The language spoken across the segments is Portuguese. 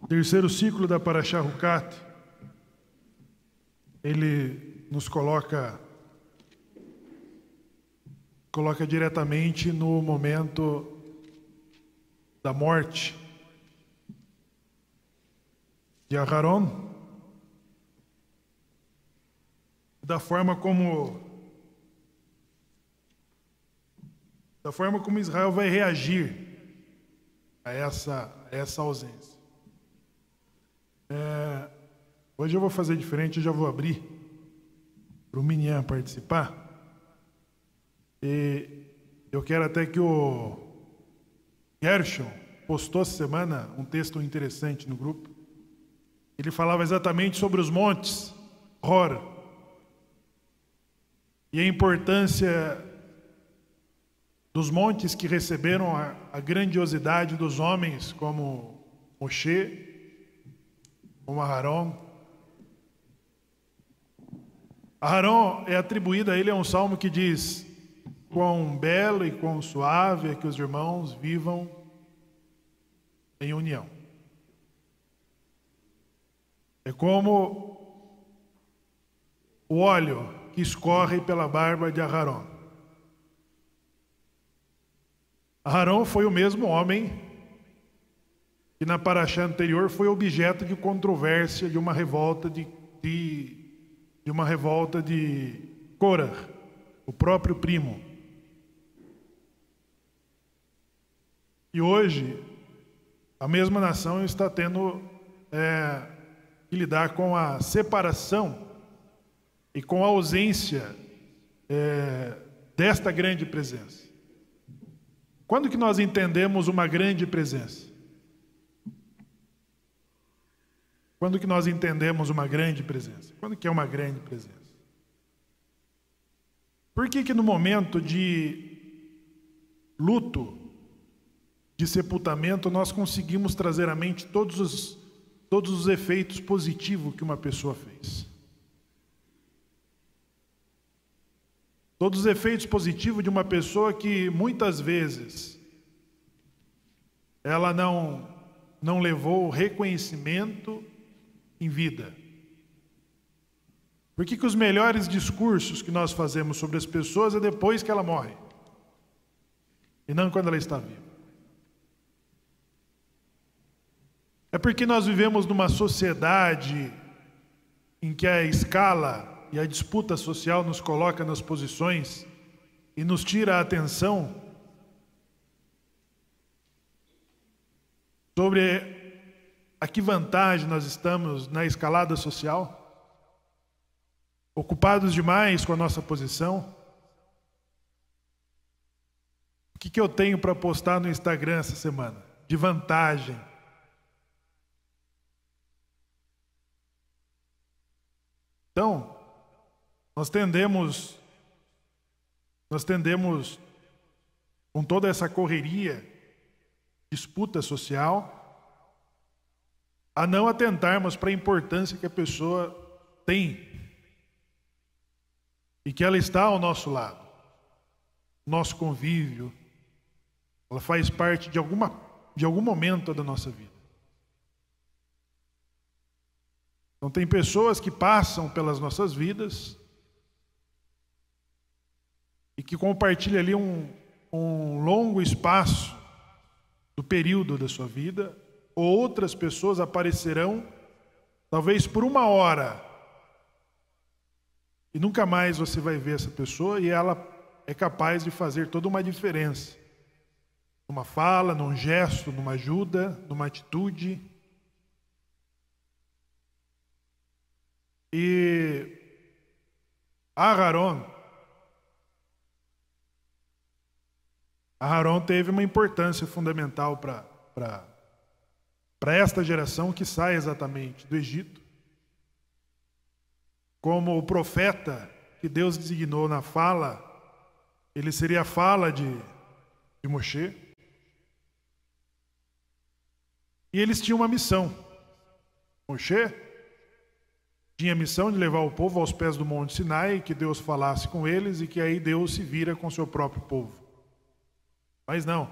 Terceiro ciclo da Parashá Hukat, ele nos coloca diretamente no momento da morte de Aharon, da forma como Israel vai reagir a essa ausência. Hoje eu vou fazer diferente, eu já vou abrir para o Minyan participar. E eu quero até que o Gershon postou essa semana um texto interessante no grupo. Ele falava exatamente sobre os montes Hor e a importância dos montes que receberam a grandiosidade dos homens como Moshe, como Aharon. Aharon é atribuído a ele um salmo que diz: quão belo e quão suave é que os irmãos vivam em união. É como o óleo que escorre pela barba de Aharon. Aharon foi o mesmo homem que na paraxá anterior foi objeto de controvérsia de uma revolta de Korah, o próprio primo. E hoje a mesma nação está tendo que lidar com a separação e com a ausência desta grande presença. Quando que nós entendemos uma grande presença? Quando que nós entendemos uma grande presença? Quando que é uma grande presença? Por que no momento de luto, de sepultamento, nós conseguimos trazer à mente todos os efeitos positivos que uma pessoa fez? Todos os efeitos positivos de uma pessoa que muitas vezes ela não levou o reconhecimento em vida. Por que os melhores discursos que nós fazemos sobre as pessoas é depois que ela morre e não quando ela está viva? É porque nós vivemos numa sociedade em que a escala e a disputa social nos coloca nas posições e nos tira a atenção sobre a que vantagem nós estamos na escalada social, ocupados demais com a nossa posição. O que eu tenho para postar no Instagram essa semana? De vantagem. Então, nós tendemos, com toda essa correria, disputa social, a não atentarmos para a importância que a pessoa tem e que ela está ao nosso lado, nosso convívio, ela faz parte de algum momento da nossa vida. Então tem pessoas que passam pelas nossas vidas e que compartilham ali um longo espaço do período da sua vida. Outras pessoas aparecerão, talvez por 1 hora, e nunca mais você vai ver essa pessoa, e ela é capaz de fazer toda uma diferença. Numa fala, num gesto, numa ajuda, numa atitude. E Aharon teve uma importância fundamental para esta geração que sai exatamente do Egito, como o profeta que Deus designou na fala, ele seria a fala de Moshe. E eles tinham uma missão. Moshe tinha a missão de levar o povo aos pés do Monte Sinai, que Deus falasse com eles e que aí Deus se vira com o seu próprio povo. Mas não.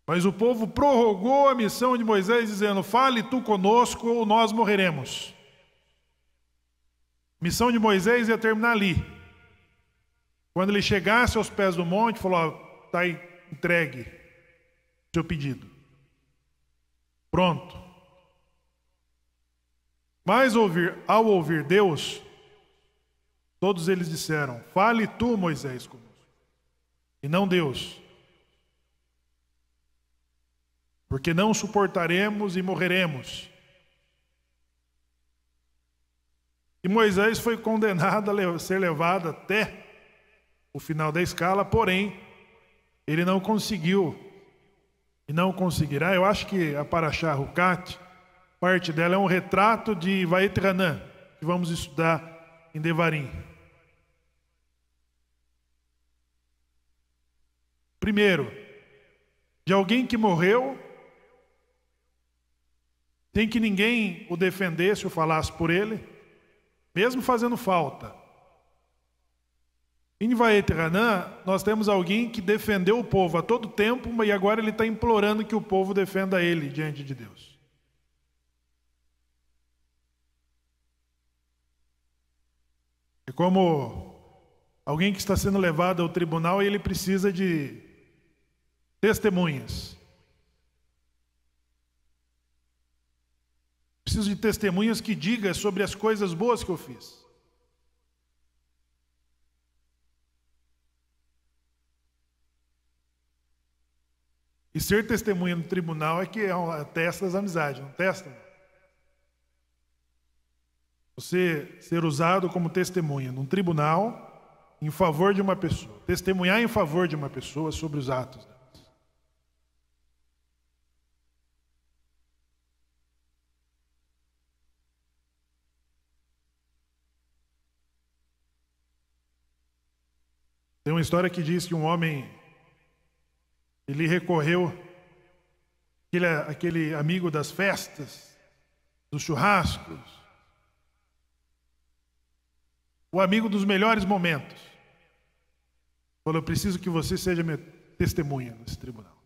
Mas o povo prorrogou a missão de Moisés, dizendo: fale tu conosco ou nós morreremos. A missão de Moisés ia terminar ali. Quando ele chegasse aos pés do monte, falou: está entregue o seu pedido. Pronto. Mas ao ouvir Deus, todos eles disseram: fale tu, Moisés, conosco, e não Deus, porque não suportaremos e morreremos. E Moisés foi condenado a ser levado até o final da escala, porém, ele não conseguiu e não conseguirá. Eu acho que a Parashá Hukat, parte dela é um retrato de Vaetranã, que vamos estudar em Devarim. Primeiro, de alguém que morreu, sem que ninguém o defendesse ou falasse por ele, mesmo fazendo falta. Em Vaetranã, nós temos alguém que defendeu o povo a todo tempo, e agora ele está implorando que o povo defenda ele diante de Deus. É como alguém que está sendo levado ao tribunal e ele precisa de testemunhas. Preciso de testemunhas que digam sobre as coisas boas que eu fiz. E ser testemunha no tribunal é que testa as amizades, não testa? Você ser usado como testemunha num tribunal em favor de uma pessoa. Testemunhar em favor de uma pessoa sobre os atos dela. Tem uma história que diz que um homem, ele recorreu aquele amigo das festas, dos churrascos, o amigo dos melhores momentos. Falou: eu preciso que você seja minha testemunha nesse tribunal.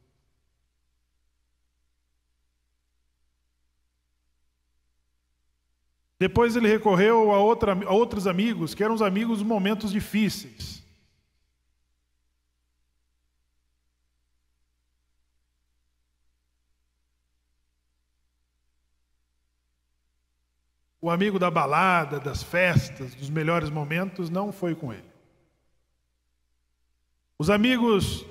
Depois ele recorreu a outros amigos, que eram os amigos dos momentos difíceis. O amigo da balada, das festas, dos melhores momentos, não foi com ele. Os amigos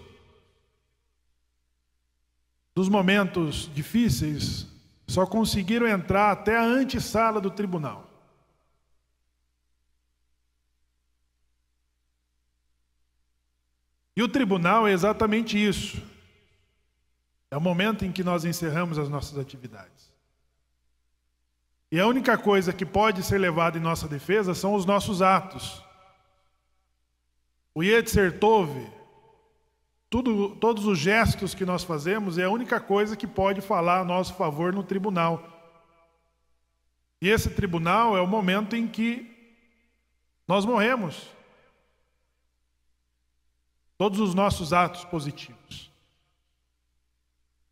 dos momentos difíceis só conseguiram entrar até a antessala do tribunal. E o tribunal é exatamente isso. É o momento em que nós encerramos as nossas atividades. E a única coisa que pode ser levada em nossa defesa são os nossos atos. O Yetzer Tov, todos os gestos que nós fazemos, é a única coisa que pode falar a nosso favor no tribunal. E esse tribunal é o momento em que nós morremos. Todos os nossos atos positivos.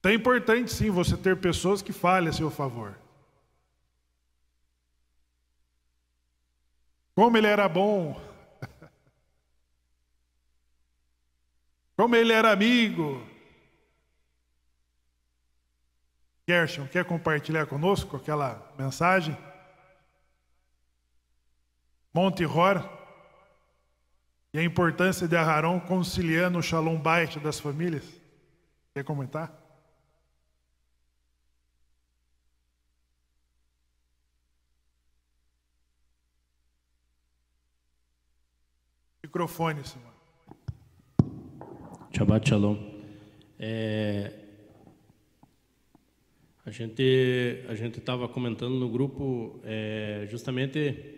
Então é importante sim você ter pessoas que falem a seu favor. Como ele era bom, como ele era amigo. Gershon, quer compartilhar conosco aquela mensagem? Monte Hor e a importância de Aharon conciliando o Shalom Bait das famílias. Quer comentar? Microfone, senhor. Shabbat Shalom. A gente estava comentando no grupo justamente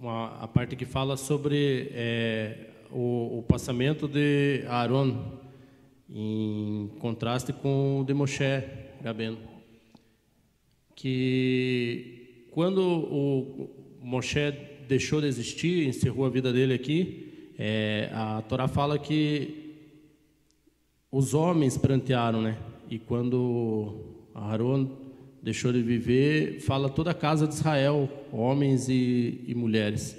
a parte que fala sobre o passamento de Aaron em contraste com o de Moshe Rabbeinu, que quando o Moshe deixou de existir, encerrou a vida dele aqui, a Torá fala que os homens prantearam, né? E quando Aharon deixou de viver, fala toda a casa de Israel, homens e mulheres.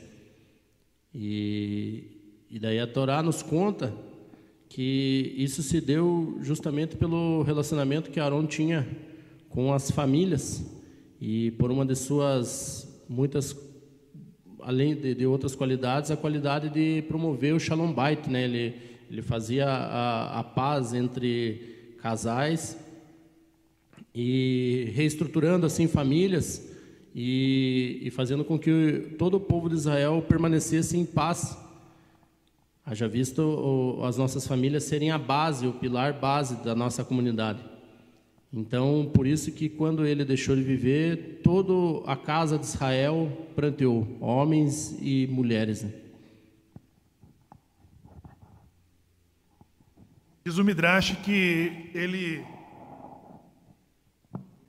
E daí a Torá nos conta que isso se deu justamente pelo relacionamento que Aharon tinha com as famílias e por uma de suas muitas, além de outras qualidades, a qualidade de promover o Shalom Bait, né? Ele fazia a paz entre casais e reestruturando assim famílias e fazendo com que todo o povo de Israel permanecesse em paz. Haja visto as nossas famílias serem a base, o pilar base da nossa comunidade. Então, por isso que quando ele deixou de viver, toda a casa de Israel pranteou, homens e mulheres, né? Diz o Midrash que ele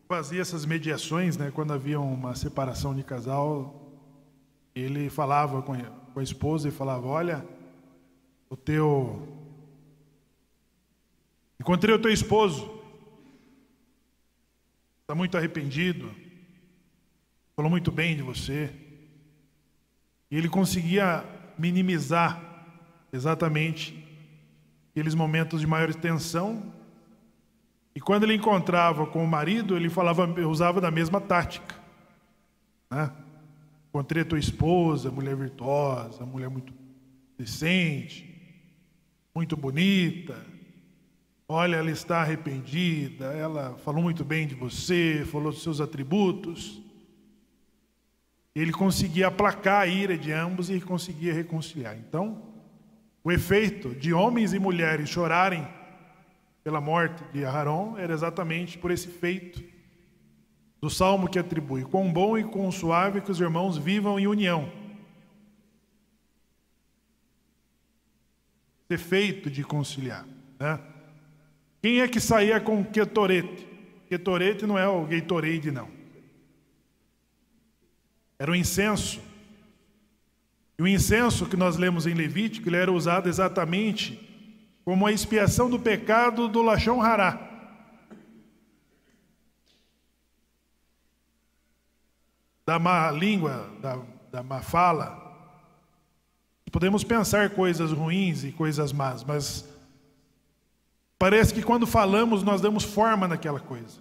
fazia essas mediações, né? Quando havia uma separação de casal, ele falava com a esposa e falava: olha, encontrei o teu esposo, está muito arrependido, falou muito bem de você. E ele conseguia minimizar exatamente aqueles momentos de maior tensão. E quando ele encontrava com o marido, ele usava da mesma tática, né? Encontrei a tua esposa, mulher virtuosa, mulher muito decente, muito bonita. Olha, ela está arrependida, ela falou muito bem de você, falou dos seus atributos. Ele conseguia aplacar a ira de ambos e conseguia reconciliar. Então, o efeito de homens e mulheres chorarem pela morte de Aharon era exatamente por esse feito do Salmo que atribui: quão bom e quão suave que os irmãos vivam em união. Esse efeito de conciliar, né? Quem é que saía com Ketorete? Ketorete não é o Gatorade, não. Era o incenso. E o incenso que nós lemos em Levítico, ele era usado exatamente como a expiação do pecado do Lashon Hará. Da má língua, da má fala. Podemos pensar coisas ruins e coisas más, mas parece que quando falamos nós damos forma naquela coisa.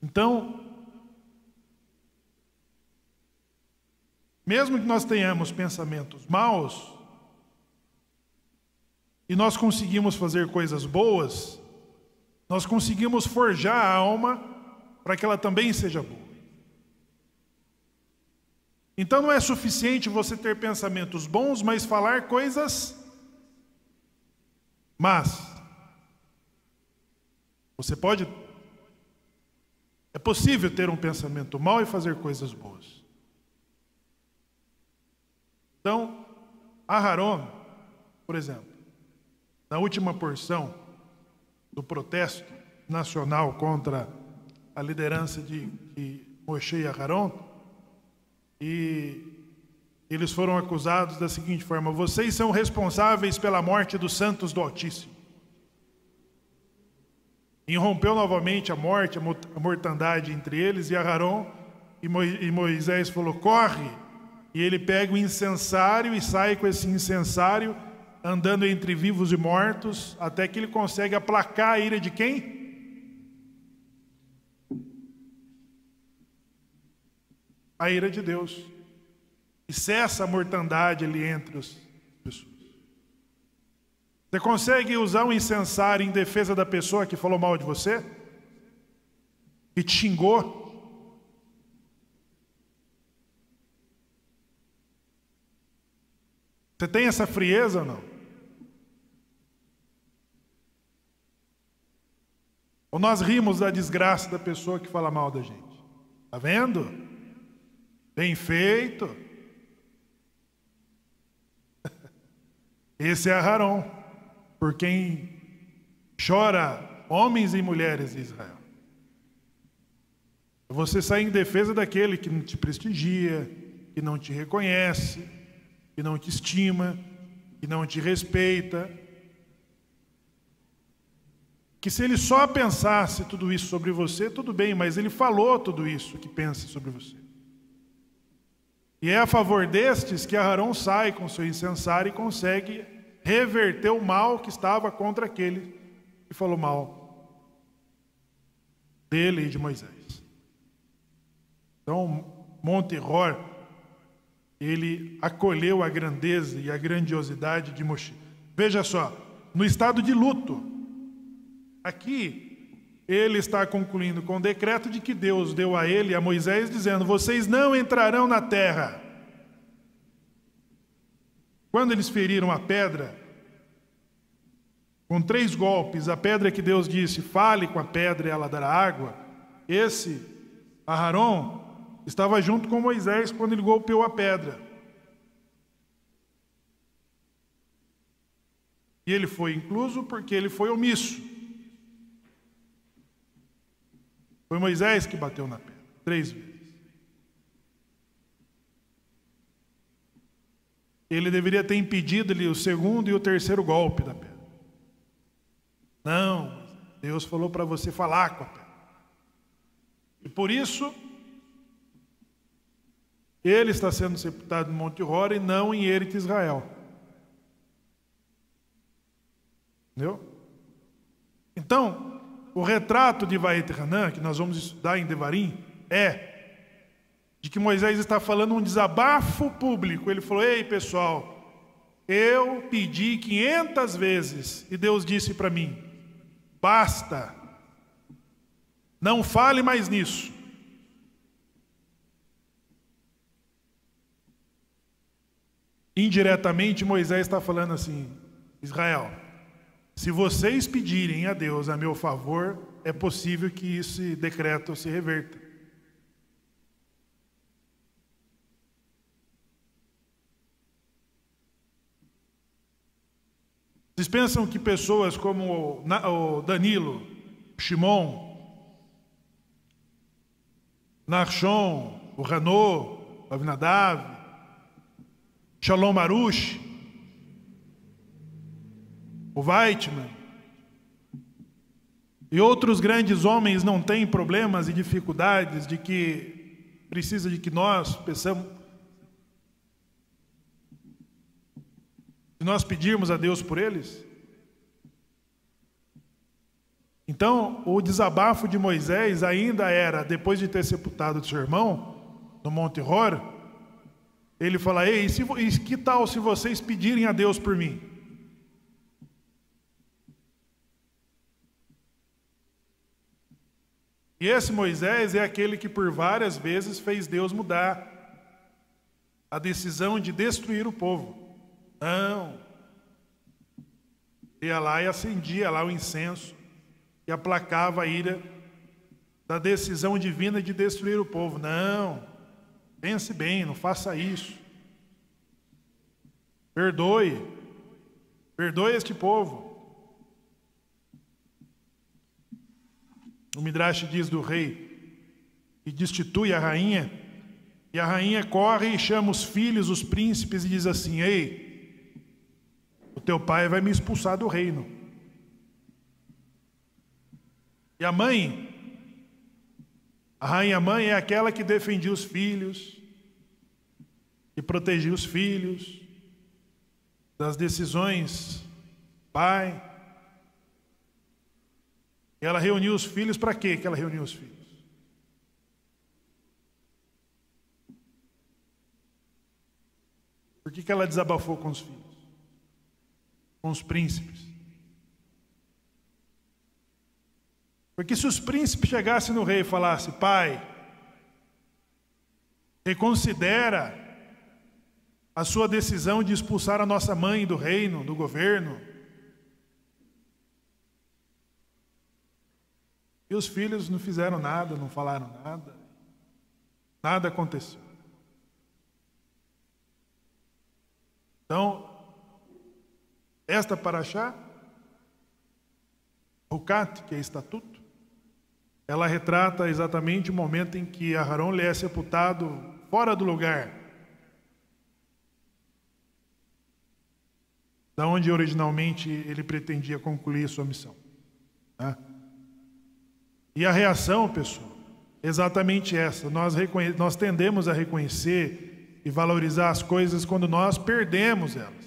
Então, mesmo que nós tenhamos pensamentos maus, e nós conseguimos fazer coisas boas, nós conseguimos forjar a alma para que ela também seja boa. Então não é suficiente você ter pensamentos bons, mas falar coisas más. É possível ter um pensamento mau e fazer coisas boas. Então, Aharon, por exemplo, na última porção do protesto nacional contra a liderança de Moshe e Aharon, e eles foram acusados da seguinte forma: vocês são responsáveis pela morte dos santos do Altíssimo. Irrompeu novamente a morte, a mortandade entre eles, e Aharon e Moisés falou: corre! E ele pega o incensário e sai com esse incensário, andando entre vivos e mortos, até que ele consegue aplacar a ira de quem? A ira de Deus. E cessa a mortandade ali entre as pessoas. Você consegue usar um incensário em defesa da pessoa que falou mal de você? Que te xingou? Você tem essa frieza ou não? Ou nós rimos da desgraça da pessoa que fala mal da gente? Está vendo? Bem feito. Esse é Aharon, por quem chora homens e mulheres de Israel. Você sai em defesa daquele que não te prestigia, que não te reconhece, que não te estima, que não te respeita. que se ele só pensasse tudo isso sobre você, tudo bem, mas ele falou tudo isso que pensa sobre você. E é a favor destes que Arão sai com seu incensário e consegue reverter o mal que estava contra aquele que falou mal dele e de Moisés. Então, Monte Hor, ele acolheu a grandeza e a grandiosidade de Moshe. Veja só, no estado de luto, aqui ele está concluindo com o decreto de que Deus deu a ele e a Moisés, dizendo: vocês não entrarão na terra. Quando eles feriram a pedra, com 3 golpes, a pedra que Deus disse, fale com a pedra e ela dará água, esse Aharon estava junto com Moisés quando ele golpeou a pedra. E ele foi incluso porque ele foi omisso. Foi Moisés que bateu na pedra 3 vezes. Ele deveria ter impedido-lhe o segundo e o terceiro golpe da pedra. Não, Deus falou para você falar com a pedra. E por isso, ele está sendo sepultado no Monte Hor e não em Eretz Israel. Entendeu? Então, o retrato de Vaet Hanan, que nós vamos estudar em Devarim, é de que Moisés está falando um desabafo público. Ele falou: ei pessoal, eu pedi 500 vezes e Deus disse para mim: basta, não fale mais nisso. Indiretamente Moisés está falando assim: Israel, se vocês pedirem a Deus a meu favor, é possível que esse decreto se reverta. Vocês pensam que pessoas como o Danilo, Shimon, Nachshon, o Ranô, o Avinadav, Shalom Arush, o Weitman e outros grandes homens não têm problemas e dificuldades de que precisa de que nós peçamos, de nós pedirmos a Deus por eles? Então, o desabafo de Moisés ainda era, depois de ter sepultado seu irmão no Monte Hor, ele fala: ei, que tal se vocês pedirem a Deus por mim? E esse Moisés é aquele que por várias vezes fez Deus mudar a decisão de destruir o povo. Não. Ia lá e acendia lá o incenso e aplacava a ira da decisão divina de destruir o povo. Não. Pense bem, não faça isso. Perdoe. Perdoe este povo. O Midrash diz do rei que destitui a rainha, e a rainha corre e chama os filhos, os príncipes, e diz assim: ei, o teu pai vai me expulsar do reino. E a rainha mãe é aquela que defendia os filhos, que protegia os filhos das decisões pai. Ela reuniu os filhos para quê que ela reuniu os filhos? Por que ela desabafou com os filhos? Com os príncipes? Porque se os príncipes chegassem no rei e falassem: pai, reconsidera a sua decisão de expulsar a nossa mãe do reino, do governo. E os filhos não fizeram nada, não falaram nada. Nada aconteceu. Então, esta paraxá, Rucat, que é estatuto, ela retrata exatamente o momento em que Aharon lhe é sepultado fora do lugar da onde originalmente ele pretendia concluir sua missão. né? E a reação, pessoal, é exatamente essa. Nós tendemos a reconhecer e valorizar as coisas quando nós perdemos elas.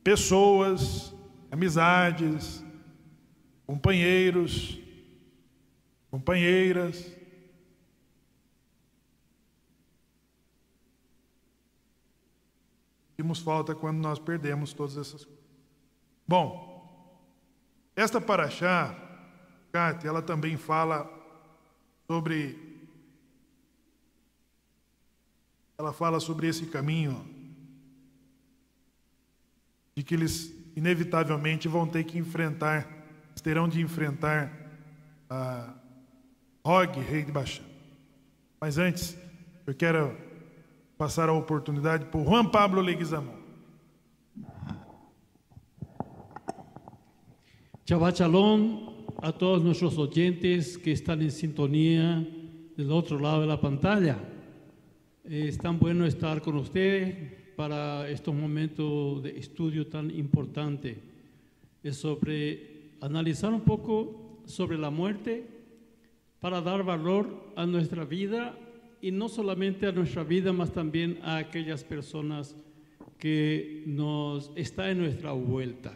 Pessoas, amizades, companheiros, companheiras. Sentimos falta quando nós perdemos todas essas coisas. Bom, esta paraxá, Cátia, ela também fala sobre esse caminho de que eles inevitavelmente vão ter que enfrentar, terão de enfrentar Og, rei de Baxã. Mas antes, eu quero passar a oportunidade para o Juan Pablo Leguizamón. Shabbat Shalom a todos nuestros oyentes que están en sintonía del otro lado de la pantalla. Es tan bueno estar con ustedes para estos momentos de estudio tan importante. Es sobre analizar un poco sobre la muerte para dar valor a nuestra vida y no solamente a nuestra vida, mas también a aquellas personas que nos están en nuestra vuelta.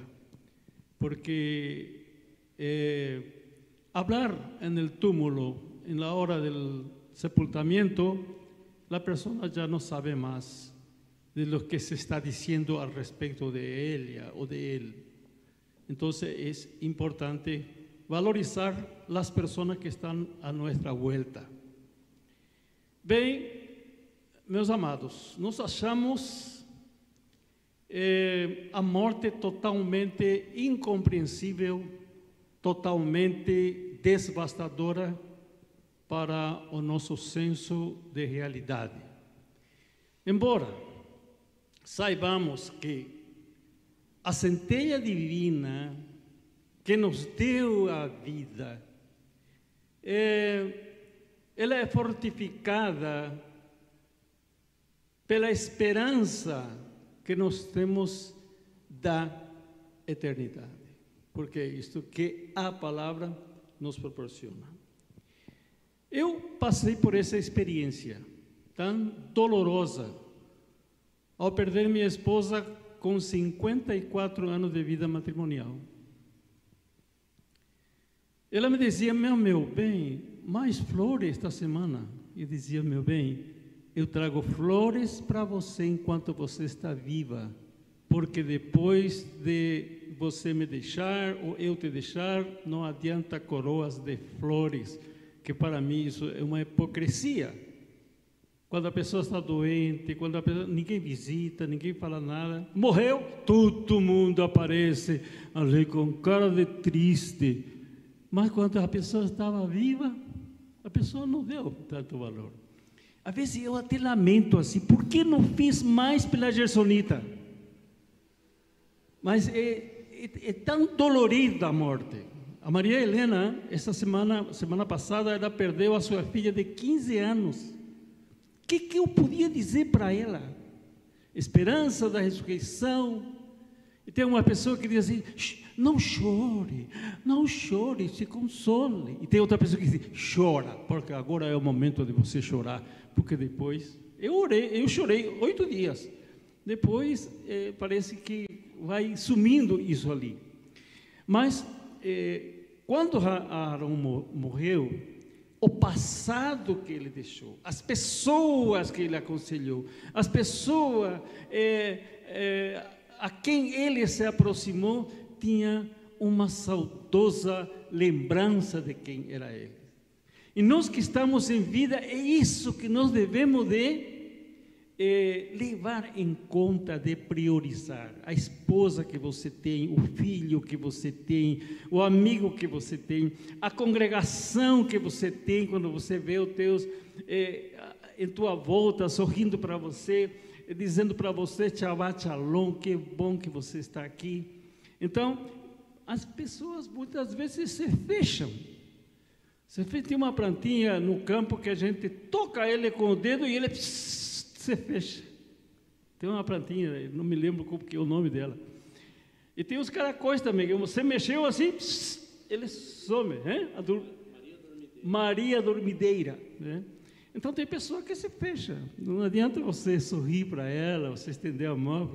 Porque hablar en el túmulo, en la hora del sepultamiento, la persona ya no sabe más de lo que se está diciendo al respecto de ella o de él. Entonces es importante valorizar las personas que están a nuestra vuelta. Bem, meus amados, nós achamos a morte totalmente incompreensível, totalmente devastadora para o nosso senso de realidade. Embora saibamos que a centelha divina que nos deu a vida, ela é fortificada pela esperança que nós temos da eternidade, porque é isto que a palavra nos proporciona. Eu passei por essa experiência tão dolorosa ao perder minha esposa com 54 anos de vida matrimonial. Ela me dizia: meu bem, mais flores esta semana. E dizia: meu bem, eu trago flores para você enquanto você está viva, porque depois de você me deixar ou eu te deixar, não adianta coroas de flores, que para mim isso é uma hipocrisia. Quando a pessoa está doente, quando a pessoa, ninguém visita, ninguém fala nada, morreu, todo mundo aparece ali com cara de triste. Mas quando a pessoa estava viva, a pessoa não deu tanto valor. Às vezes eu até lamento assim, por que não fiz mais pela Gersonita? Mas é tão dolorida a morte. A Maria Helena, essa semana passada, ela perdeu a sua filha de 15 anos. O que eu podia dizer para ela? Esperança da ressurreição. E tem uma pessoa que diz assim: não chore, se console. E tem outra pessoa que diz: chora, porque agora é o momento de você chorar. Porque depois, eu chorei 8 dias. Depois, parece que vai sumindo isso ali. Mas, quando Aaron morreu, o passado que ele deixou, as pessoas que ele aconselhou, as pessoas a quem ele se aproximou, tinha uma saudosa lembrança de quem era ele. E nós que estamos em vida, é isso que nós devemos de levar em conta, de priorizar. A esposa que você tem, o filho que você tem, o amigo que você tem, a congregação que você tem, quando você vê os teus em tua volta, sorrindo para você, dizendo para você: Shabbat Shalom, que bom que você está aqui. Então, as pessoas muitas vezes se fecham. Você tem uma plantinha no campo que a gente toca ele com o dedo e ele se fecha. Tem uma plantinha, não me lembro como que é o nome dela. E tem os caracóis também, que você mexeu assim, ele some, né? Maria Dormideira, né? Então tem pessoa que se fecha. Não adianta você sorrir para ela, você estender a mão,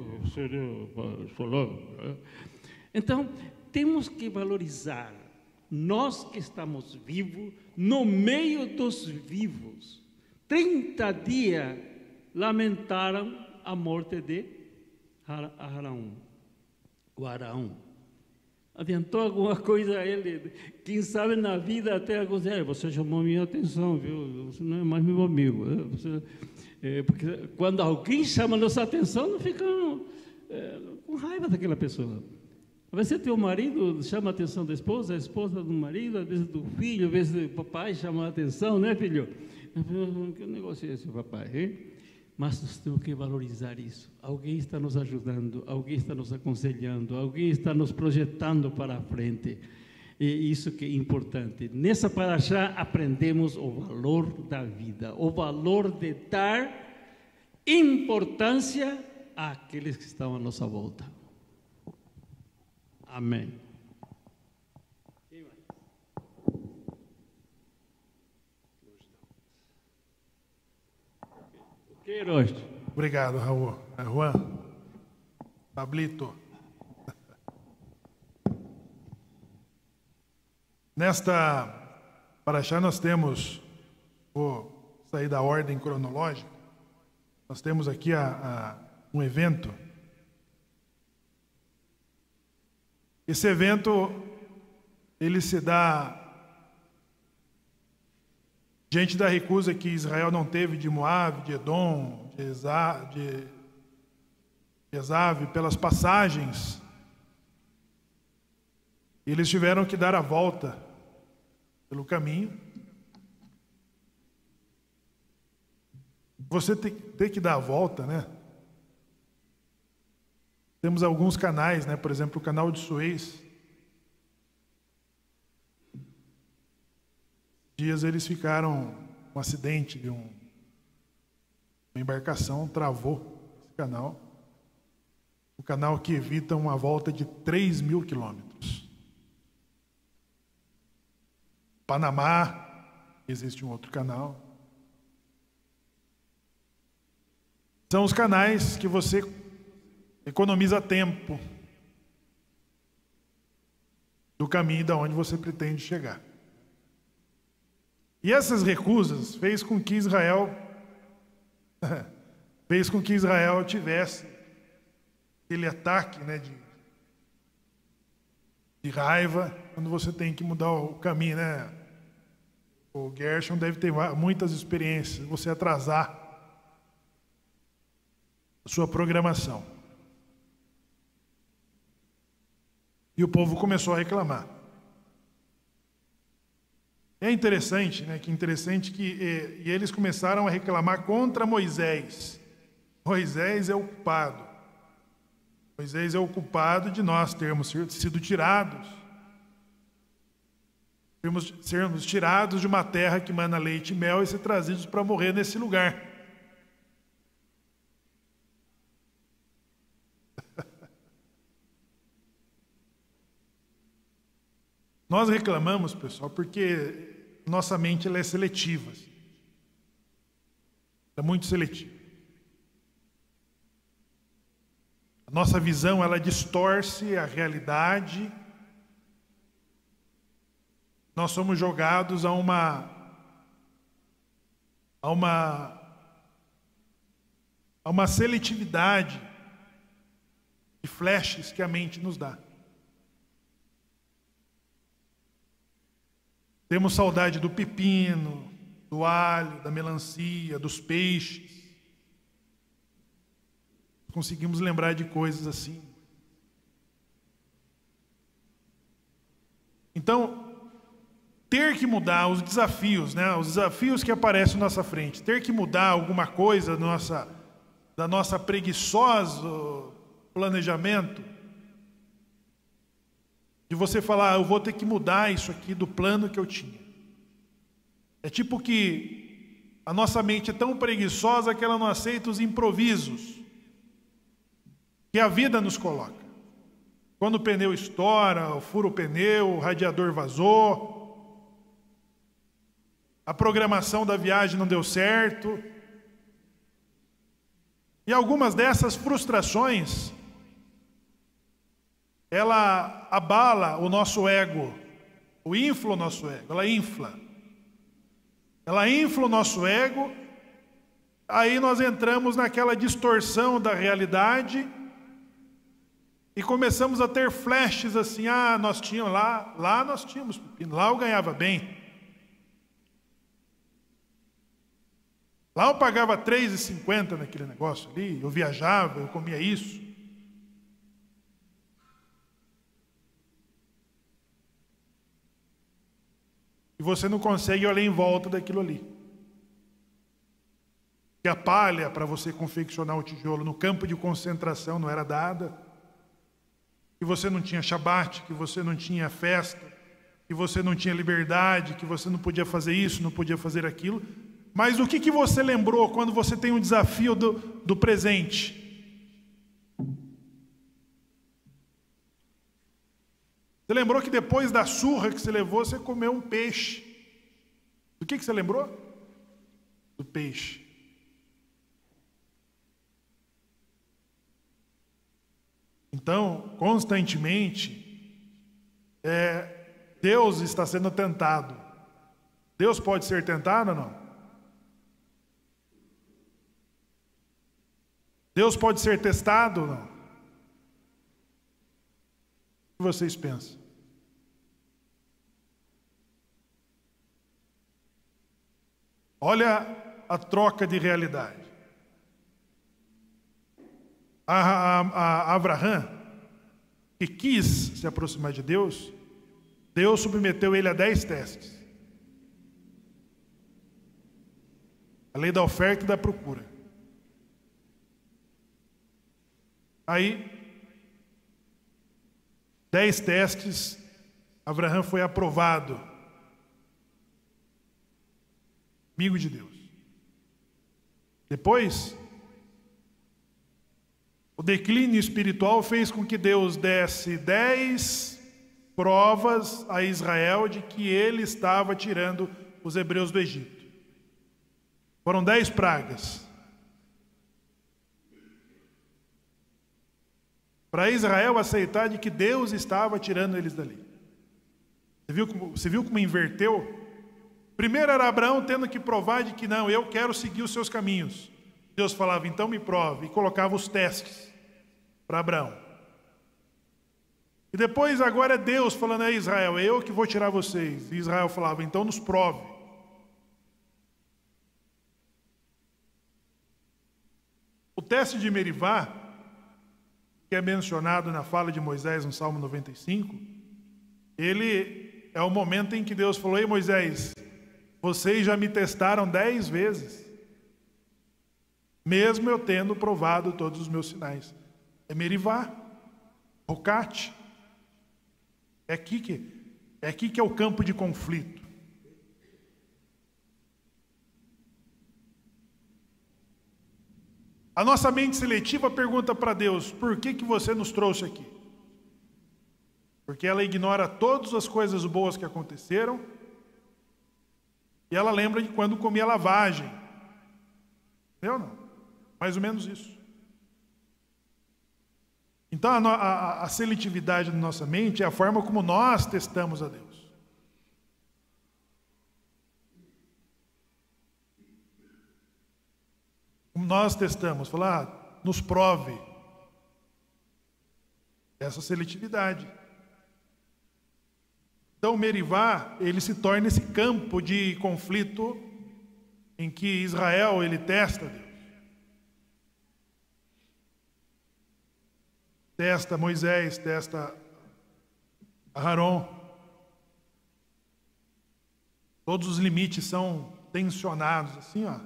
então temos que valorizar nós que estamos vivos, no meio dos vivos. 30 dias lamentaram a morte de Araão. O Araão. Adiantou alguma coisa a ele? Quem sabe na vida até aconselha, você chamou minha atenção, viu? Você não é mais meu amigo. Porque quando alguém chama nossa atenção, não fica com raiva daquela pessoa. Às vezes teu marido chama a atenção da esposa, a esposa do marido, às vezes do filho, às vezes o papai chama a atenção, né, filho? Que negócio é esse, papai, hein? Mas nós temos que valorizar isso. Alguém está nos ajudando, alguém está nos aconselhando, alguém está nos projetando para a frente. E isso que é importante. Nessa paraxá aprendemos o valor da vida, o valor de dar importância àqueles que estão à nossa volta. Amém. Queiroz. Obrigado, Raul. Juan. Pablito. Nesta paraxá nós temos, vou sair da ordem cronológica, nós temos aqui um evento. Esse evento, ele se dá diante da recusa que Israel não teve de Moabe, de Edom, de Esav, pelas passagens, eles tiveram que dar a volta pelo caminho. Você tem que dar a volta, né? Temos alguns canais, né? Por exemplo, o canal de Suez. Dias eles ficaram um acidente de uma embarcação, travou esse canal. O canal que evita uma volta de 3.000 quilômetros. Panamá, existe um outro canal. São os canais que você economiza tempo do caminho da onde você pretende chegar. E essas recusas fez com que Israel tivesse aquele ataque, né, de raiva quando você tem que mudar o caminho, né? O Gershon deve ter muitas experiências, você atrasar a sua programação. E o povo começou a reclamar. É interessante, né? E eles começaram a reclamar contra Moisés. Moisés é o culpado. Moisés é o culpado de nós termos sido tirados. Sermos tirados de uma terra que mana leite e mel e ser trazidos para morrer nesse lugar. Nós reclamamos, pessoal, porque nossa mente ela é seletiva. É muito seletiva. A nossa visão ela distorce a realidade. Nós somos jogados a uma seletividade de flashes que a mente nos dá. Temos saudade do pepino, do alho, da melancia, dos peixes. Conseguimos lembrar de coisas assim. Então, ter que mudar os desafios, né? Os desafios que aparecem na nossa frente, ter que mudar alguma coisa da nossa preguiçoso planejamento, de você falar, eu vou ter que mudar isso aqui do plano que eu tinha. É tipo que a nossa mente é tão preguiçosa que ela não aceita os improvisos que a vida nos coloca. Quando o pneu estoura, fura o pneu, o radiador vazou, a programação da viagem não deu certo. E algumas dessas frustrações, ela abala o nosso ego, ou infla o nosso ego, ela infla. Ela infla o nosso ego, aí nós entramos naquela distorção da realidade e começamos a ter flashes assim, nós tínhamos lá nós tínhamos pepino, lá eu ganhava bem. Lá eu pagava R$3,50 naquele negócio ali, eu viajava, eu comia isso. E você não consegue olhar em volta daquilo ali. Que a palha para você confeccionar o tijolo no campo de concentração não era dada. Que você não tinha shabat, que você não tinha festa, que você não tinha liberdade, que você não podia fazer isso, não podia fazer aquilo. Mas o que você lembrou quando você tem um desafio do presente? Você lembrou que depois da surra que você levou, você comeu um peixe. Do que você lembrou? Do peixe. Então, constantemente, Deus está sendo tentado. Deus pode ser tentado ou não? Deus pode ser testado ou não? O que vocês pensam? Olha a troca de realidade. Abraão, que quis se aproximar de Deus, Deus submeteu ele a 10 testes. A lei da oferta e da procura. Aí, 10 testes, Abraão foi aprovado. Amigo de Deus. Depois, o declínio espiritual fez com que Deus desse 10 provas a Israel de que ele estava tirando os hebreus do Egito. Foram 10 pragas. Para Israel aceitar de que Deus estava tirando eles dali. Você viu como inverteu? Primeiro era Abraão tendo que provar de que não, eu quero seguir os seus caminhos. Deus falava, então me prove, e colocava os testes para Abraão. E depois agora é Deus falando a Israel, é eu que vou tirar vocês. E Israel falava, então nos prove. O teste de Merivá, que é mencionado na fala de Moisés no Salmo 95, ele é o momento em que Deus falou, ei Moisés, vocês já me testaram 10 vezes, mesmo eu tendo provado todos os meus sinais. É Merivá, Rocate. É aqui que é o campo de conflito. A nossa mente seletiva pergunta para Deus, por que você nos trouxe aqui? Porque ela ignora todas as coisas boas que aconteceram e ela lembra de quando comia lavagem. Eu não. Mais ou menos isso. Então a seletividade da nossa mente é a forma como nós testamos a Deus. Como nós testamos, falar, nos prove essa seletividade. Então, Merivá, ele se torna esse campo de conflito em que Israel, ele testa Deus. Testa Moisés, testa Aarão. Todos os limites são tensionados, assim, ó.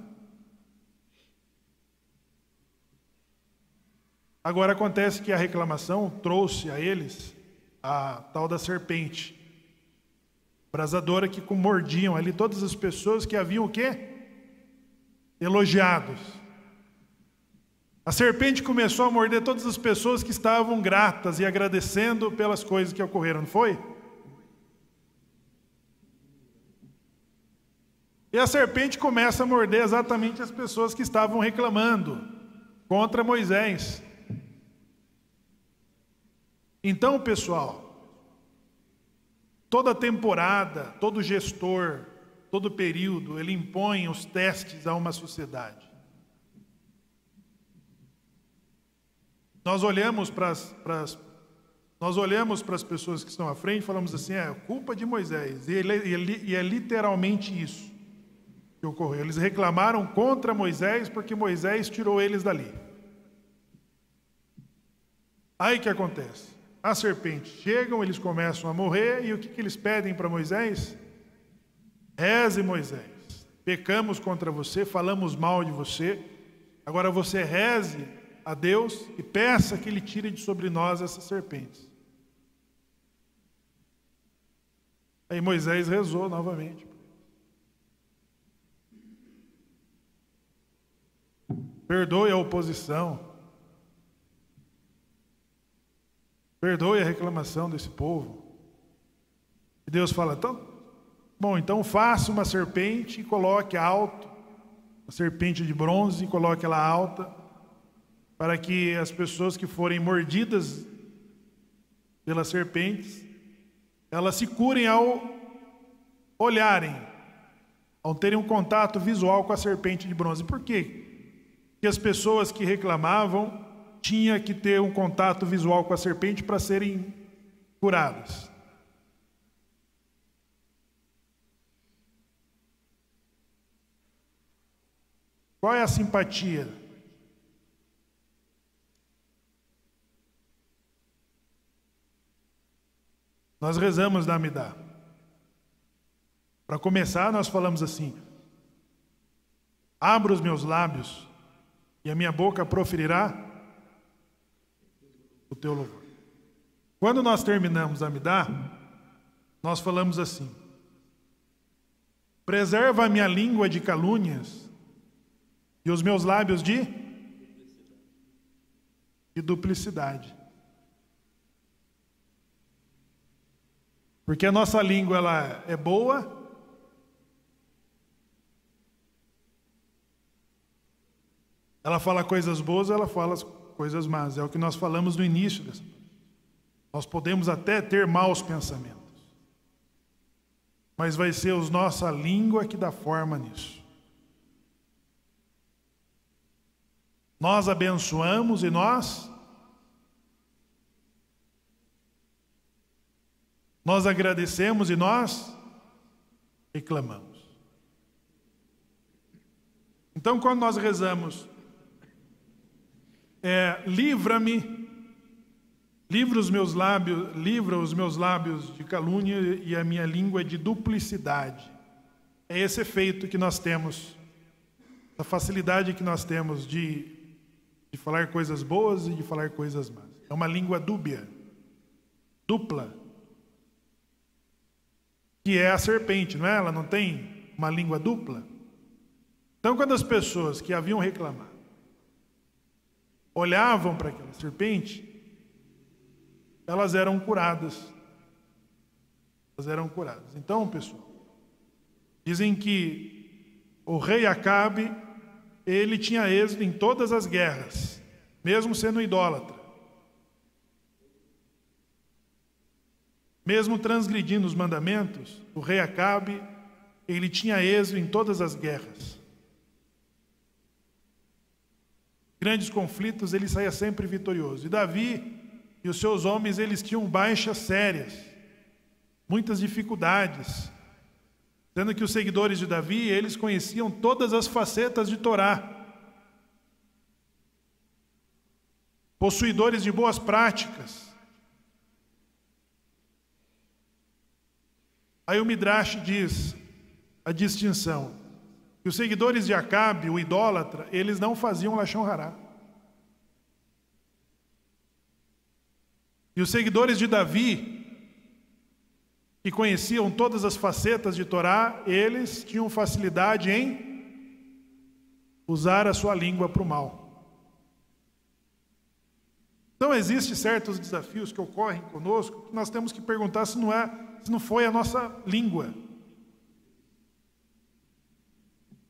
Agora acontece que a reclamação trouxe a eles a tal da serpente abrasadora que mordiam ali todas as pessoas que haviam o quê? Elogiados. A serpente começou a morder todas as pessoas que estavam gratas e agradecendo pelas coisas que ocorreram, não foi? E a serpente começa a morder exatamente as pessoas que estavam reclamando contra Moisés. Então, pessoal, toda temporada, todo gestor, todo período, ele impõe os testes a uma sociedade. Nós olhamos para as pessoas que estão à frente e falamos assim, é culpa de Moisés. E é literalmente isso que ocorreu. Eles reclamaram contra Moisés porque Moisés tirou eles dali. Aí o que acontece? As serpentes chegam, eles começam a morrer, e o que eles pedem para Moisés? Reze, Moisés, pecamos contra você, falamos mal de você, agora você reze a Deus e peça que Ele tire de sobre nós essas serpentes. Aí Moisés rezou novamente. Perdoe a oposição. Perdoe a reclamação desse povo. E Deus fala, então faça uma serpente e coloque alto, uma serpente de bronze, e coloque ela alta, para que as pessoas que forem mordidas pelas serpentes, elas se curem ao olharem, ao terem um contato visual com a serpente de bronze. Por quê? Porque as pessoas que reclamavam tinha que ter um contato visual com a serpente para serem curadas. Qual é a simpatia? Nós rezamos da Amidá. Para começar, nós falamos assim: abra os meus lábios e a minha boca proferirá o teu louvor. Quando nós terminamos a Amidá, nós falamos assim: preserva a minha língua de calúnias e os meus lábios de duplicidade. Porque a nossa língua, ela é boa, ela fala coisas boas, ela fala coisas más. É o que nós falamos no início dessa. Nós podemos até ter maus pensamentos, mas vai ser a nossa língua que dá forma nisso. Nós abençoamos e nós agradecemos e nós reclamamos. Então, quando nós rezamos, livra-me, livra os meus lábios de calúnia e a minha língua de duplicidade. É esse efeito que nós temos, a facilidade que nós temos de falar coisas boas e de falar coisas más. É uma língua dúbia, dupla, que é a serpente, não é? Ela não tem uma língua dupla. Então, quando as pessoas que haviam reclamado olhavam para aquela serpente, elas eram curadas. Elas eram curadas. Então, pessoal, dizem que o rei Acabe, ele tinha êxito em todas as guerras, mesmo sendo idólatra. Mesmo transgredindo os mandamentos, o rei Acabe, ele tinha êxito em todas as guerras. Grandes conflitos, ele saía sempre vitorioso. E Davi e os seus homens, eles tinham baixas sérias, muitas dificuldades, sendo que os seguidores de Davi, eles conheciam todas as facetas de Torá, possuidores de boas práticas. Aí o Midrash diz a distinção, que os seguidores de Acabe, o idólatra, eles não faziam Lashon Hará. E os seguidores de Davi, que conheciam todas as facetas de Torá, eles tinham facilidade em usar a sua língua para o mal. Então, existem certos desafios que ocorrem conosco, que nós temos que perguntar se não foi a nossa língua.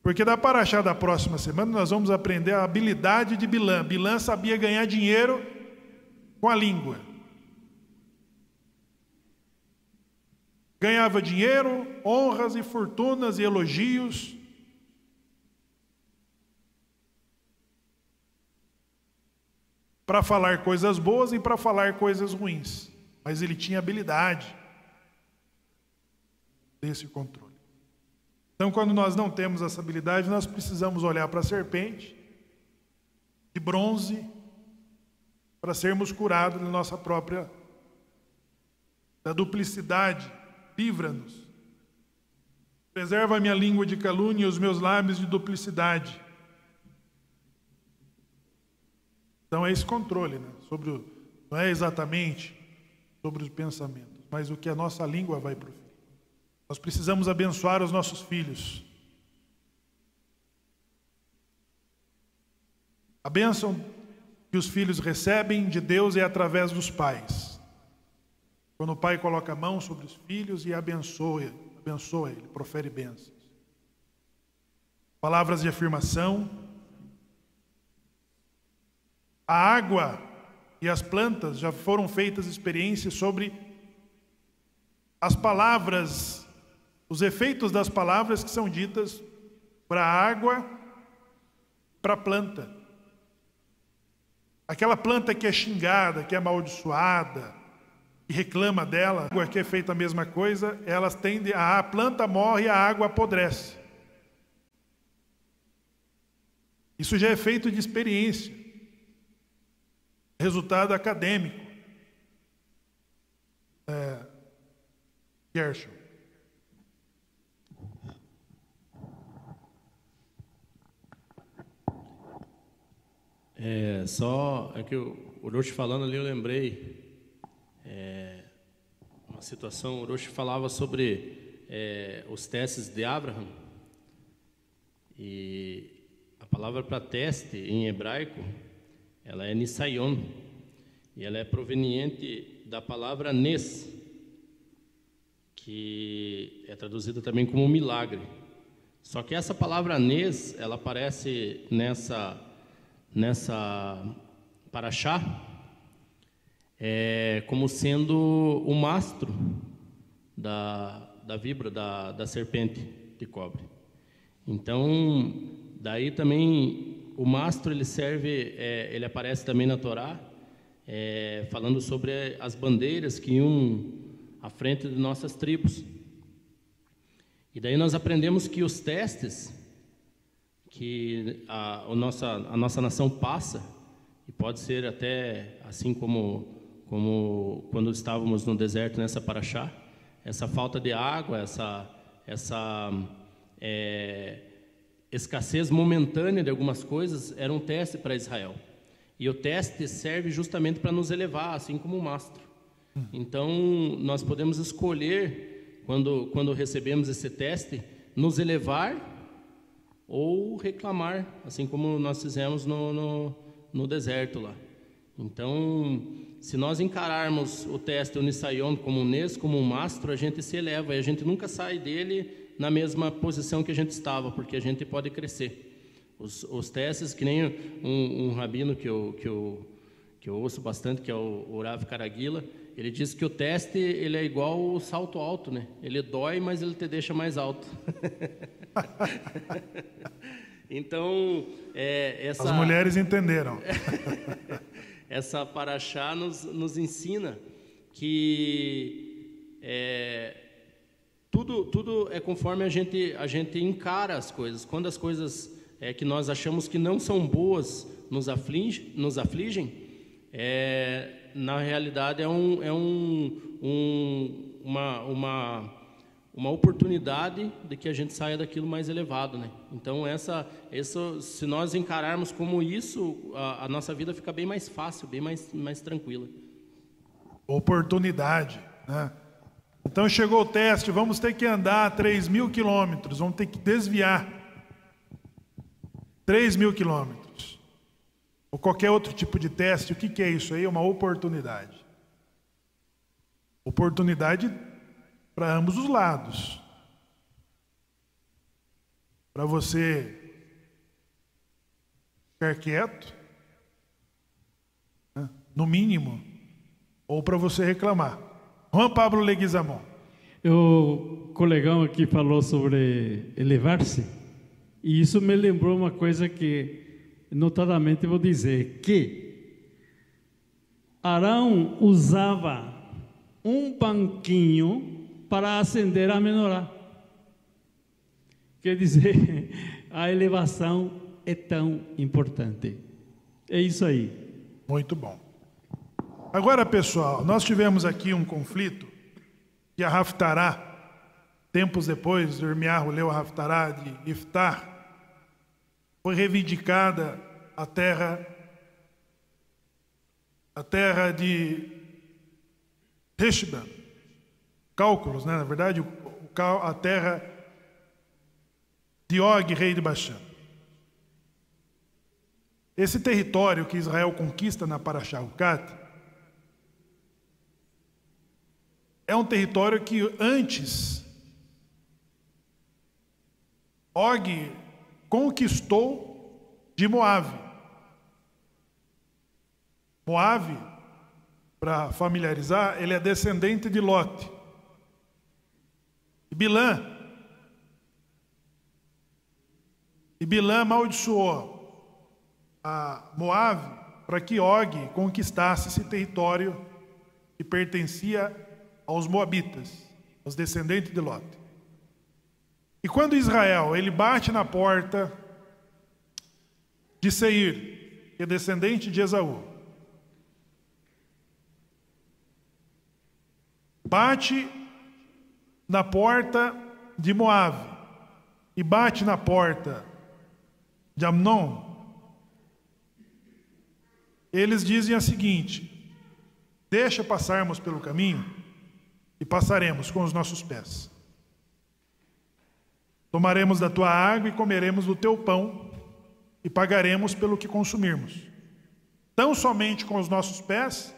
Porque da paraxá da próxima semana, nós vamos aprender a habilidade de Bilã. Bilã sabia ganhar dinheiro com a língua. Ganhava dinheiro, honras e fortunas e elogios. Para falar coisas boas e para falar coisas ruins. Mas ele tinha habilidade desse controle. Então, quando nós não temos essa habilidade, nós precisamos olhar para a serpente de bronze para sermos curados da nossa própria da duplicidade. Livra-nos. Preserva a minha língua de calúnia e os meus lábios de duplicidade. Então é esse controle, né? Não é exatamente sobre os pensamentos, mas o que a nossa língua vai proferir. Nós precisamos abençoar os nossos filhos. A bênção que os filhos recebem de Deus é através dos pais. Quando o pai coloca a mão sobre os filhos e abençoa ele, profere bênçãos. Palavras de afirmação. A água e as plantas já foram feitas experiências sobre as palavras, os efeitos das palavras que são ditas para a água, para a planta. Aquela planta que é xingada, que é amaldiçoada, que reclama dela, a água que é feita a mesma coisa, elas tendem, a planta morre e a água apodrece. Isso já é feito de experiência. Resultado acadêmico. Gershon. Só é que o Orochi falando ali, eu lembrei uma situação. O Orochi falava sobre os testes de Abraham, e a palavra para teste em hebraico, ela é nisayon, e ela é proveniente da palavra nes, que é traduzida também como milagre. Só que essa palavra nes, ela aparece nessa paraxá como sendo o mastro da víbora, da serpente de cobre. Então, daí também o mastro ele serve, ele aparece também na Torá, falando sobre as bandeiras que iam à frente de nossas tribos. E daí nós aprendemos que os testes que a nossa nação passa, e pode ser até assim como quando estávamos no deserto nessa paraxá, essa falta de água, essa escassez momentânea de algumas coisas, era um teste para Israel. E o teste serve justamente para nos elevar, assim como o mastro. Então, nós podemos escolher, quando recebemos esse teste, nos elevar ou reclamar, assim como nós fizemos no deserto lá. Então, se nós encararmos o teste, o nisayon, como um nes, como um mastro, a gente se eleva, e a gente nunca sai dele na mesma posição que a gente estava, porque a gente pode crescer. Os testes, que nem um rabino que eu ouço bastante, que é o Rav Karaguila, ele diz que o teste ele é igual o salto alto, né? Ele dói, mas ele te deixa mais alto. Então, as mulheres entenderam. Essa paraxá nos ensina que tudo é conforme a gente encara as coisas. Quando as coisas que nós achamos que não são boas nos afligem, na realidade é uma oportunidade de que a gente saia daquilo mais elevado, né? Então se nós encararmos como isso, a nossa vida fica bem mais fácil, bem mais tranquila. Oportunidade, né? Então chegou o teste, vamos ter que andar 3.000 quilômetros, vamos ter que desviar 3.000 quilômetros. ou qualquer outro tipo de teste, o que é isso aí? É uma oportunidade. Oportunidade para ambos os lados. Para você ficar quieto, né, no mínimo, ou para você reclamar. Juan Pablo Leguizamon. O colegão aqui falou sobre elevar-se, e isso me lembrou uma coisa que, notadamente, vou dizer, que Arão usava um banquinho para acender a menorá. Quer dizer, a elevação é tão importante. É isso aí. Muito bom. Agora, pessoal, nós tivemos aqui um conflito que a Haftará, tempos depois, Irmiarro leu a Haftará de Iftar, foi reivindicada a terra de Heshban, Cálculos, né? Na verdade, a terra de Og, rei de Baxã. Esse território que Israel conquista na Parashá Ucat é um território que antes Og conquistou de Moabe. Moabe, para familiarizar, ele é descendente de Lote. E Bilã amaldiçoou a Moabe para que Og conquistasse esse território que pertencia aos moabitas, aos descendentes de Lote. E quando Israel ele bate na porta de Seir, que é descendente de Esaú, bate na porta de Moabe e bate na porta de Amnon, eles dizem a seguinte: deixa passarmos pelo caminho e passaremos com os nossos pés. Tomaremos da tua água e comeremos do teu pão e pagaremos pelo que consumirmos. Tão somente com os nossos pés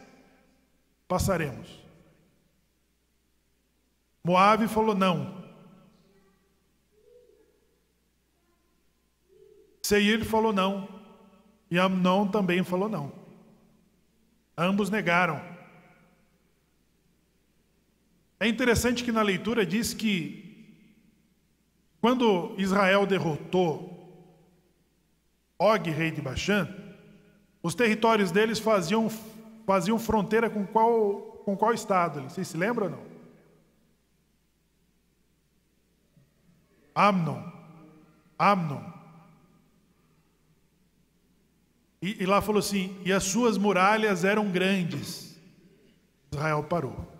passaremos. Moabe falou não. Seir falou não. E Amnon também falou não. Ambos negaram. É interessante que na leitura diz que quando Israel derrotou Og, rei de Baxã, os territórios deles faziam fronteira com qual estado? Vocês se lembram ou não? Amnon. E lá falou assim, e as suas muralhas eram grandes. Israel parou.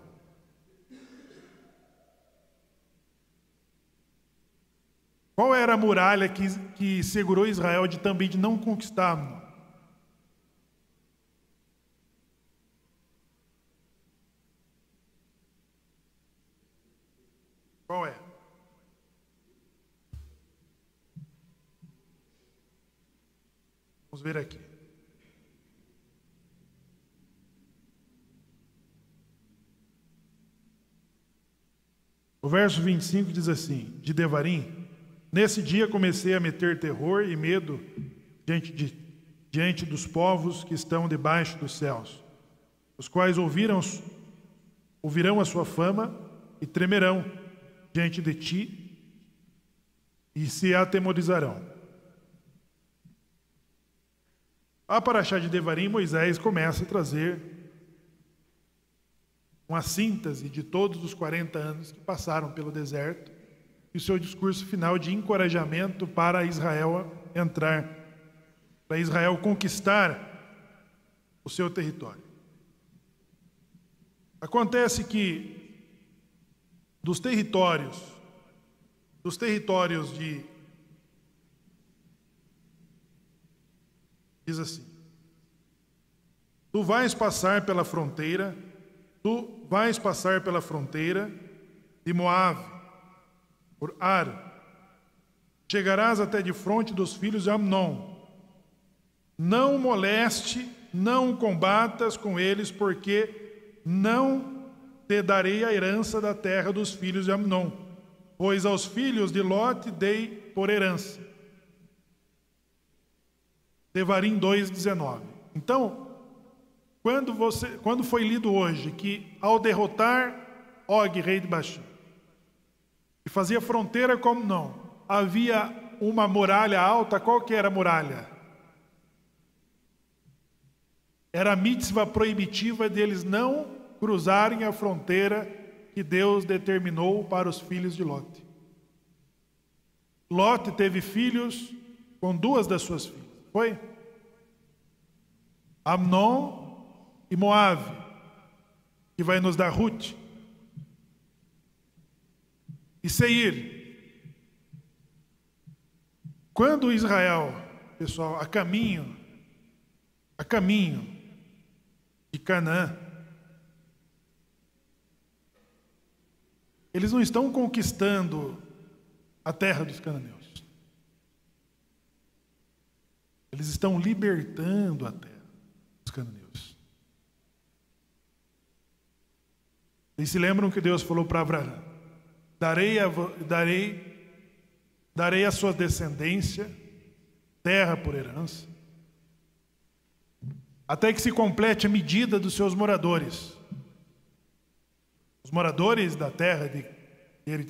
Qual era a muralha que segurou Israel também de não conquistar Amnon? Qual é? Vamos ver aqui. O verso 25 diz assim, de Devarim: nesse dia comecei a meter terror e medo diante dos povos que estão debaixo dos céus, os quais ouvirão a sua fama e tremerão diante de ti e se atemorizarão. A Parashá de Devarim, Moisés começa a trazer uma síntese de todos os 40 anos que passaram pelo deserto e o seu discurso final de encorajamento para Israel entrar, para Israel conquistar o seu território. Acontece que dos territórios de... Diz assim: tu vais passar pela fronteira de Moabe, por Ar, chegarás até de fronte dos filhos de Amnon. não moleste, não combatas com eles, porque não te darei a herança da terra dos filhos de Amnon, pois aos filhos de Lote dei por herança. Devarim 2:19. Então, quando foi lido hoje que ao derrotar Og, rei de Bashan, e fazia fronteira com Amnon, havia uma muralha alta, qual que era a muralha? Era a mitzvah proibitiva deles não cruzarem a fronteira que Deus determinou para os filhos de Lote. Lote teve filhos com duas das suas filhas. Foi? Amnon e Moabe, que vai nos dar Ruth. E Seir. Quando Israel, pessoal, a caminho de Canaã, eles não estão conquistando a terra dos cananeus. Eles estão libertando a terra dos cananeus. Vocês se lembram que Deus falou para Abraão: darei a sua descendência terra por herança, até que se complete a medida dos seus moradores. Os moradores da terra de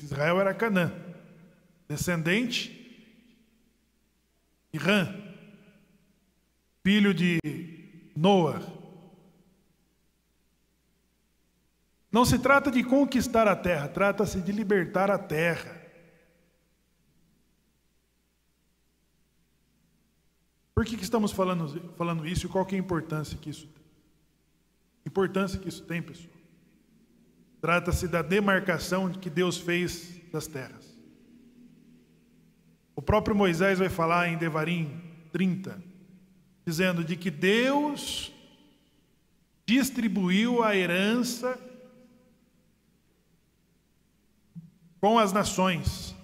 Israel era Canaã, descendente de Rã, filho de Noa. Não se trata de conquistar a terra, trata-se de libertar a terra. Por que estamos falando isso e qual que é a importância que isso tem? A importância que isso tem, pessoal. Trata-se da demarcação que Deus fez das terras. O próprio Moisés vai falar em Devarim 30, dizendo de que Deus distribuiu a herança com as nações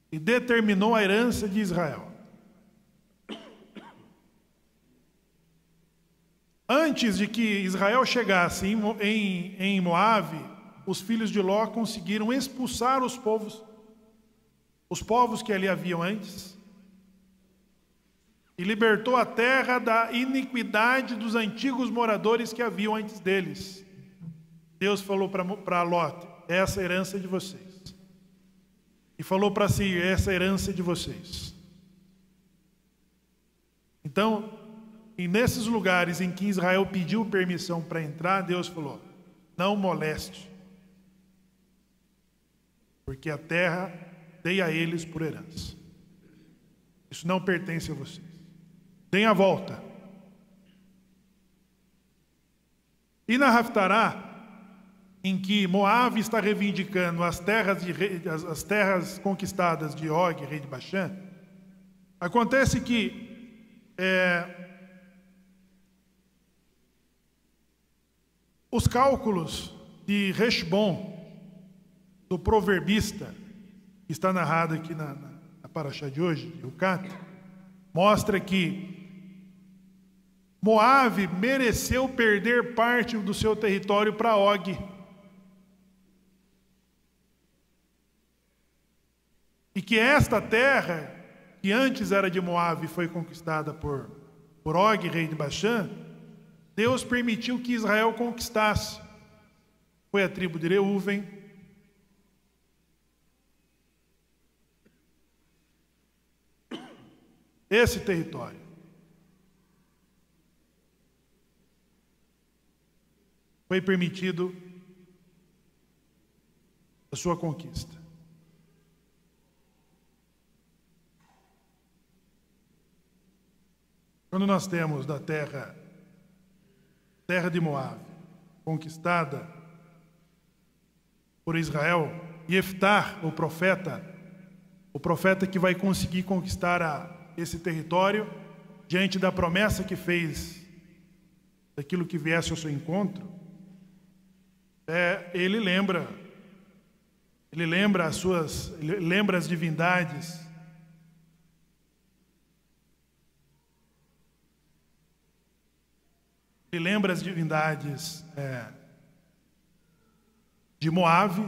e determinou a herança de Israel. Antes de que Israel chegasse em Moabe, os filhos de Ló conseguiram expulsar os povos que ali haviam antes, e libertou a terra da iniquidade dos antigos moradores que haviam antes deles. Deus falou para Ló: essa é a herança de vocês. E falou para si: essa é a herança de vocês. Então, e nesses lugares em que Israel pediu permissão para entrar, Deus falou: não moleste, porque a terra dei a eles por herança. Isso não pertence a vocês. Deem a volta. E na Haftará, em que Moabe está reivindicando as terras conquistadas de Og, rei de Bashan, acontece que os cálculos de Reshbon, do proverbista, que está narrado aqui na paraxá de hoje, de Ucat, mostra que Moabe mereceu perder parte do seu território para Og. E que esta terra, que antes era de Moabe, foi conquistada por Og, rei de Bashan, Deus permitiu que Israel conquistasse. Foi a tribo de Reuven, esse território. Foi permitido a sua conquista. Quando nós temos da terra de Moabe, conquistada por Israel, Jeftar, o profeta que vai conseguir conquistar esse território, diante da promessa que fez, daquilo que viesse ao seu encontro, ele lembra as divindades Ele lembra as divindades de Moabe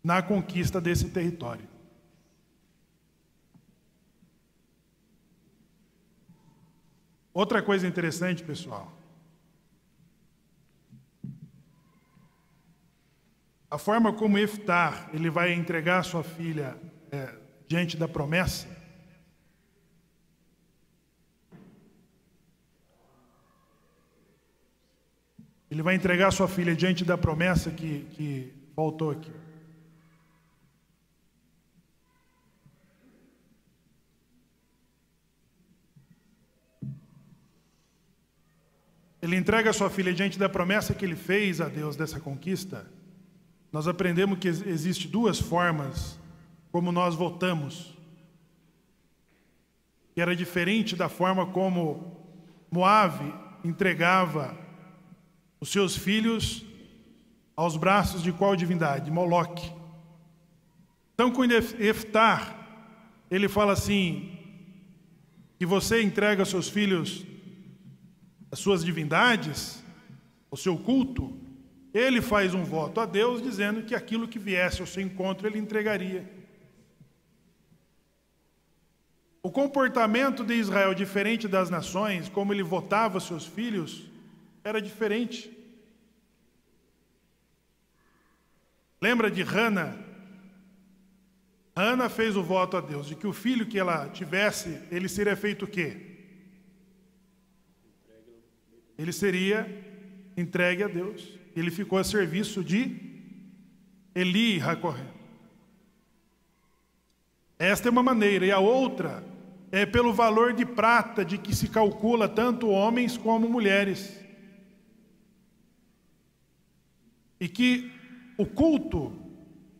na conquista desse território. Outra coisa interessante, pessoal, a forma como Jeftar ele vai entregar sua filha diante da promessa, ele vai entregar sua filha diante da promessa que faltou aqui. Ele entrega sua filha diante da promessa que ele fez a Deus dessa conquista. Nós aprendemos que existem duas formas como nós votamos, que era diferente da forma como Moabe entregava os seus filhos aos braços de qual divindade? Moloque. Então, com Jeftar, ele fala assim, que você entrega seus filhos às suas divindades, ao seu culto, ele faz um voto a Deus dizendo que aquilo que viesse ao seu encontro ele entregaria. O comportamento de Israel, diferente das nações, como ele votava seus filhos, era diferente. Lembra de Hana? Hana fez o voto a Deus de que o filho que ela tivesse, ele seria feito o quê? Ele seria entregue a Deus. Ele ficou a serviço de Eli Hakoré. Esta é uma maneira. E a outra é pelo valor de prata de que se calcula tanto homens como mulheres. E que o culto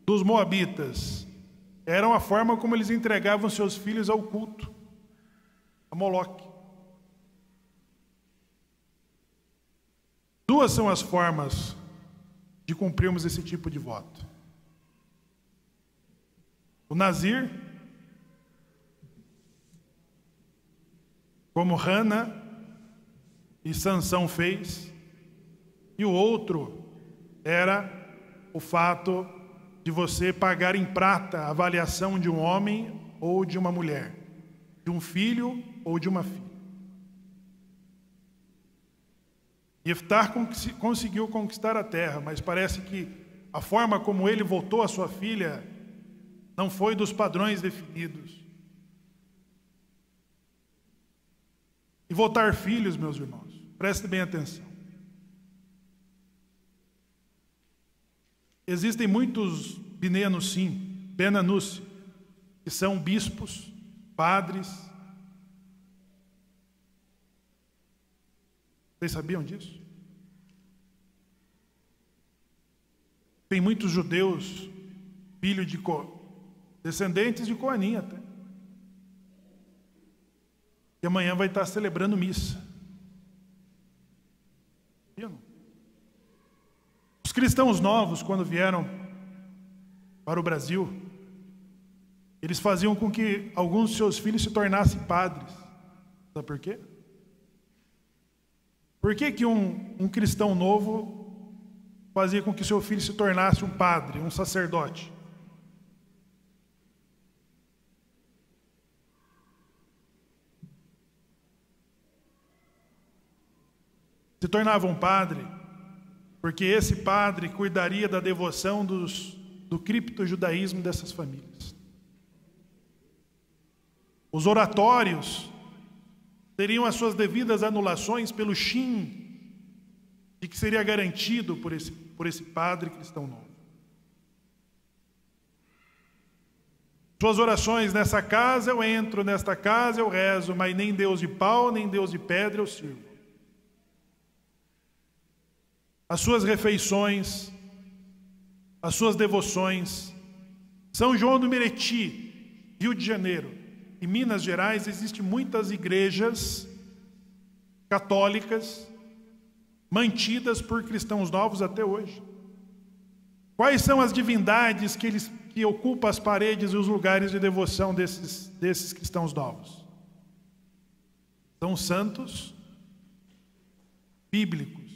dos moabitas era a forma como eles entregavam seus filhos ao culto, a Moloque. Duas são as formas de cumprirmos esse tipo de voto. O Nazir, como Hana e Sansão fez, e o outro era o fato de você pagar em prata a avaliação de um homem ou de uma mulher, de um filho ou de uma filha. Jeftar conseguiu conquistar a terra, mas parece que a forma como ele votou a sua filha não foi dos padrões definidos. E votar filhos, meus irmãos, prestem bem atenção. Existem muitos binenos, sim, benanus, que são bispos, padres. Vocês sabiam disso? Tem muitos judeus, filhos de descendentes de Coanim até, que amanhã vai estar celebrando missa. Os cristãos novos, quando vieram para o Brasil, eles faziam com que alguns de seus filhos se tornassem padres. Sabe por quê? Por que que um cristão novo fazia com que seu filho se tornasse um padre, um sacerdote? Se tornava um padre porque esse padre cuidaria da devoção do criptojudaísmo dessas famílias. Os oratórios teriam as suas devidas anulações pelo shin de que seria garantido por esse padre cristão novo. Suas orações: nessa casa eu entro, nesta casa eu rezo, mas nem Deus de pau, nem Deus de pedra eu sirvo. As suas refeições, as suas devoções. São João do Meriti, Rio de Janeiro e Minas Gerais, existem muitas igrejas católicas mantidas por cristãos novos até hoje. Quais são as divindades que ocupam as paredes e os lugares de devoção desses cristãos novos? São santos bíblicos.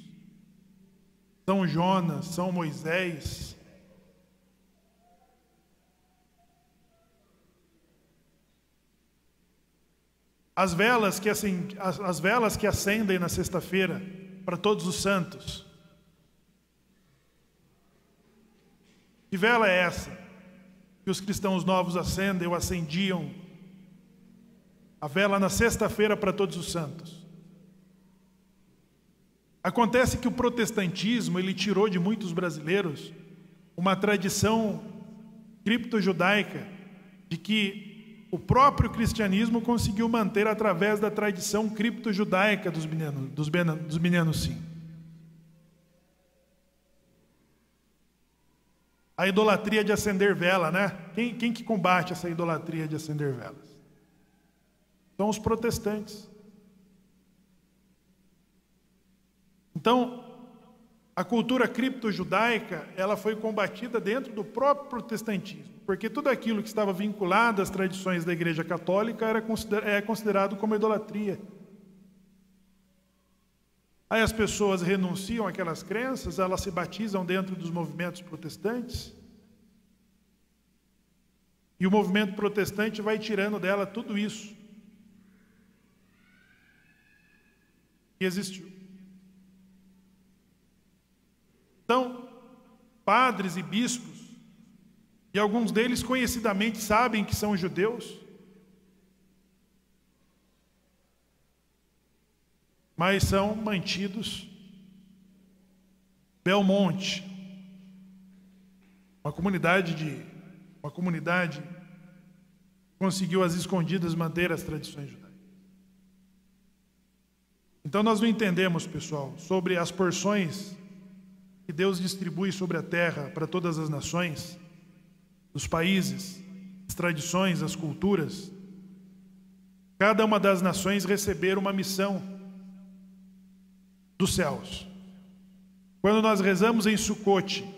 São Jonas, São Moisés. As velas que acendem na sexta-feira para todos os santos. Que vela é essa que os cristãos novos acendem ou acendiam? A vela na sexta-feira para todos os santos. Acontece que o protestantismo, ele tirou de muitos brasileiros uma tradição cripto-judaica de que o próprio cristianismo conseguiu manter através da tradição cripto-judaica dos Menianos Sim. A idolatria de acender vela, né? Quem que combate essa idolatria de acender velas? São os protestantes. Então, a cultura cripto-judaica, ela foi combatida dentro do próprio protestantismo, porque tudo aquilo que estava vinculado às tradições da Igreja Católica é considerado como idolatria. Aí as pessoas renunciam àquelas crenças, elas se batizam dentro dos movimentos protestantes, e o movimento protestante vai tirando dela tudo isso que existiu. Então, padres e bispos, e alguns deles conhecidamente sabem que são judeus, mas são mantidos. Belmonte, uma comunidade conseguiu às escondidas manter as tradições judaicas. Então nós não entendemos, pessoal, sobre as porções que Deus distribui sobre a terra para todas as nações, os países, as tradições, as culturas. Cada uma das nações receber uma missão dos céus. Quando nós rezamos em Sucote,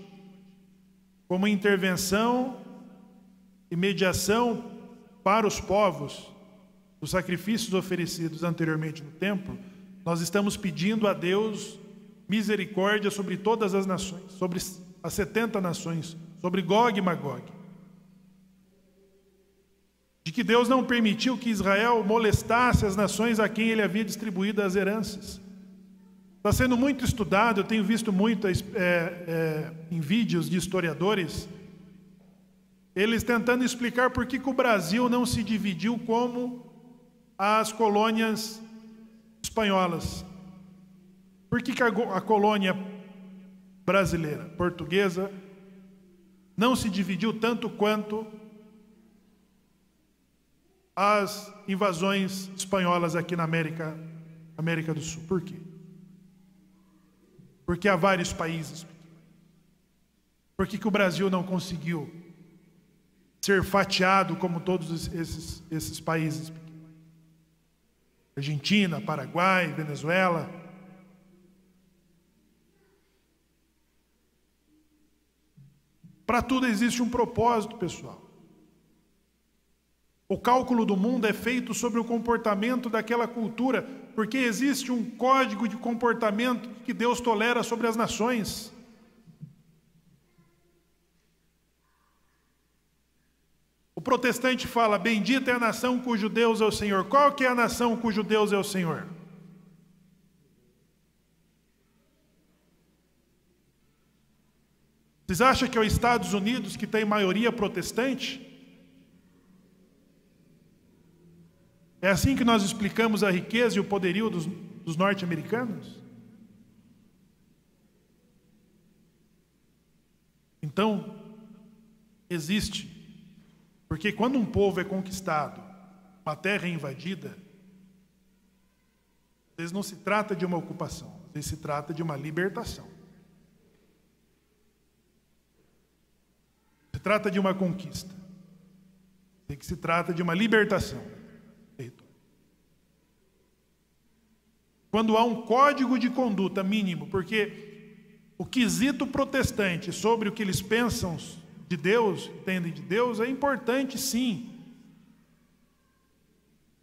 como intervenção e mediação para os povos, os sacrifícios oferecidos anteriormente no templo, nós estamos pedindo a Deus misericórdia sobre todas as nações, sobre as 70 nações, sobre Gog e Magog. De que Deus não permitiu que Israel molestasse as nações a quem ele havia distribuído as heranças. Está sendo muito estudado, eu tenho visto muito em vídeos de historiadores, eles tentando explicar por que o Brasil não se dividiu como as colônias espanholas. Por que a colônia brasileira, portuguesa, não se dividiu tanto quanto as invasões espanholas aqui na América do Sul? Por quê? Porque há vários países. Por que o Brasil não conseguiu ser fatiado como todos esses países? Argentina, Paraguai, Venezuela. Para tudo existe um propósito, pessoal. O cálculo do mundo é feito sobre o comportamento daquela cultura, porque existe um código de comportamento que Deus tolera sobre as nações. O protestante fala: bendita é a nação cujo Deus é o Senhor. Qual que é a nação cujo Deus é o Senhor? Vocês acham que é os Estados Unidos que tem maioria protestante? É assim que nós explicamos a riqueza e o poderio dos norte-americanos? Então, existe. Porque quando um povo é conquistado, uma terra é invadida, às vezes não se trata de uma ocupação, às vezes se trata de uma libertação. Se trata de uma conquista. Se trata de uma libertação. Quando há um código de conduta mínimo, porque o quesito protestante sobre o que eles pensam de Deus, entendem de Deus, é importante sim,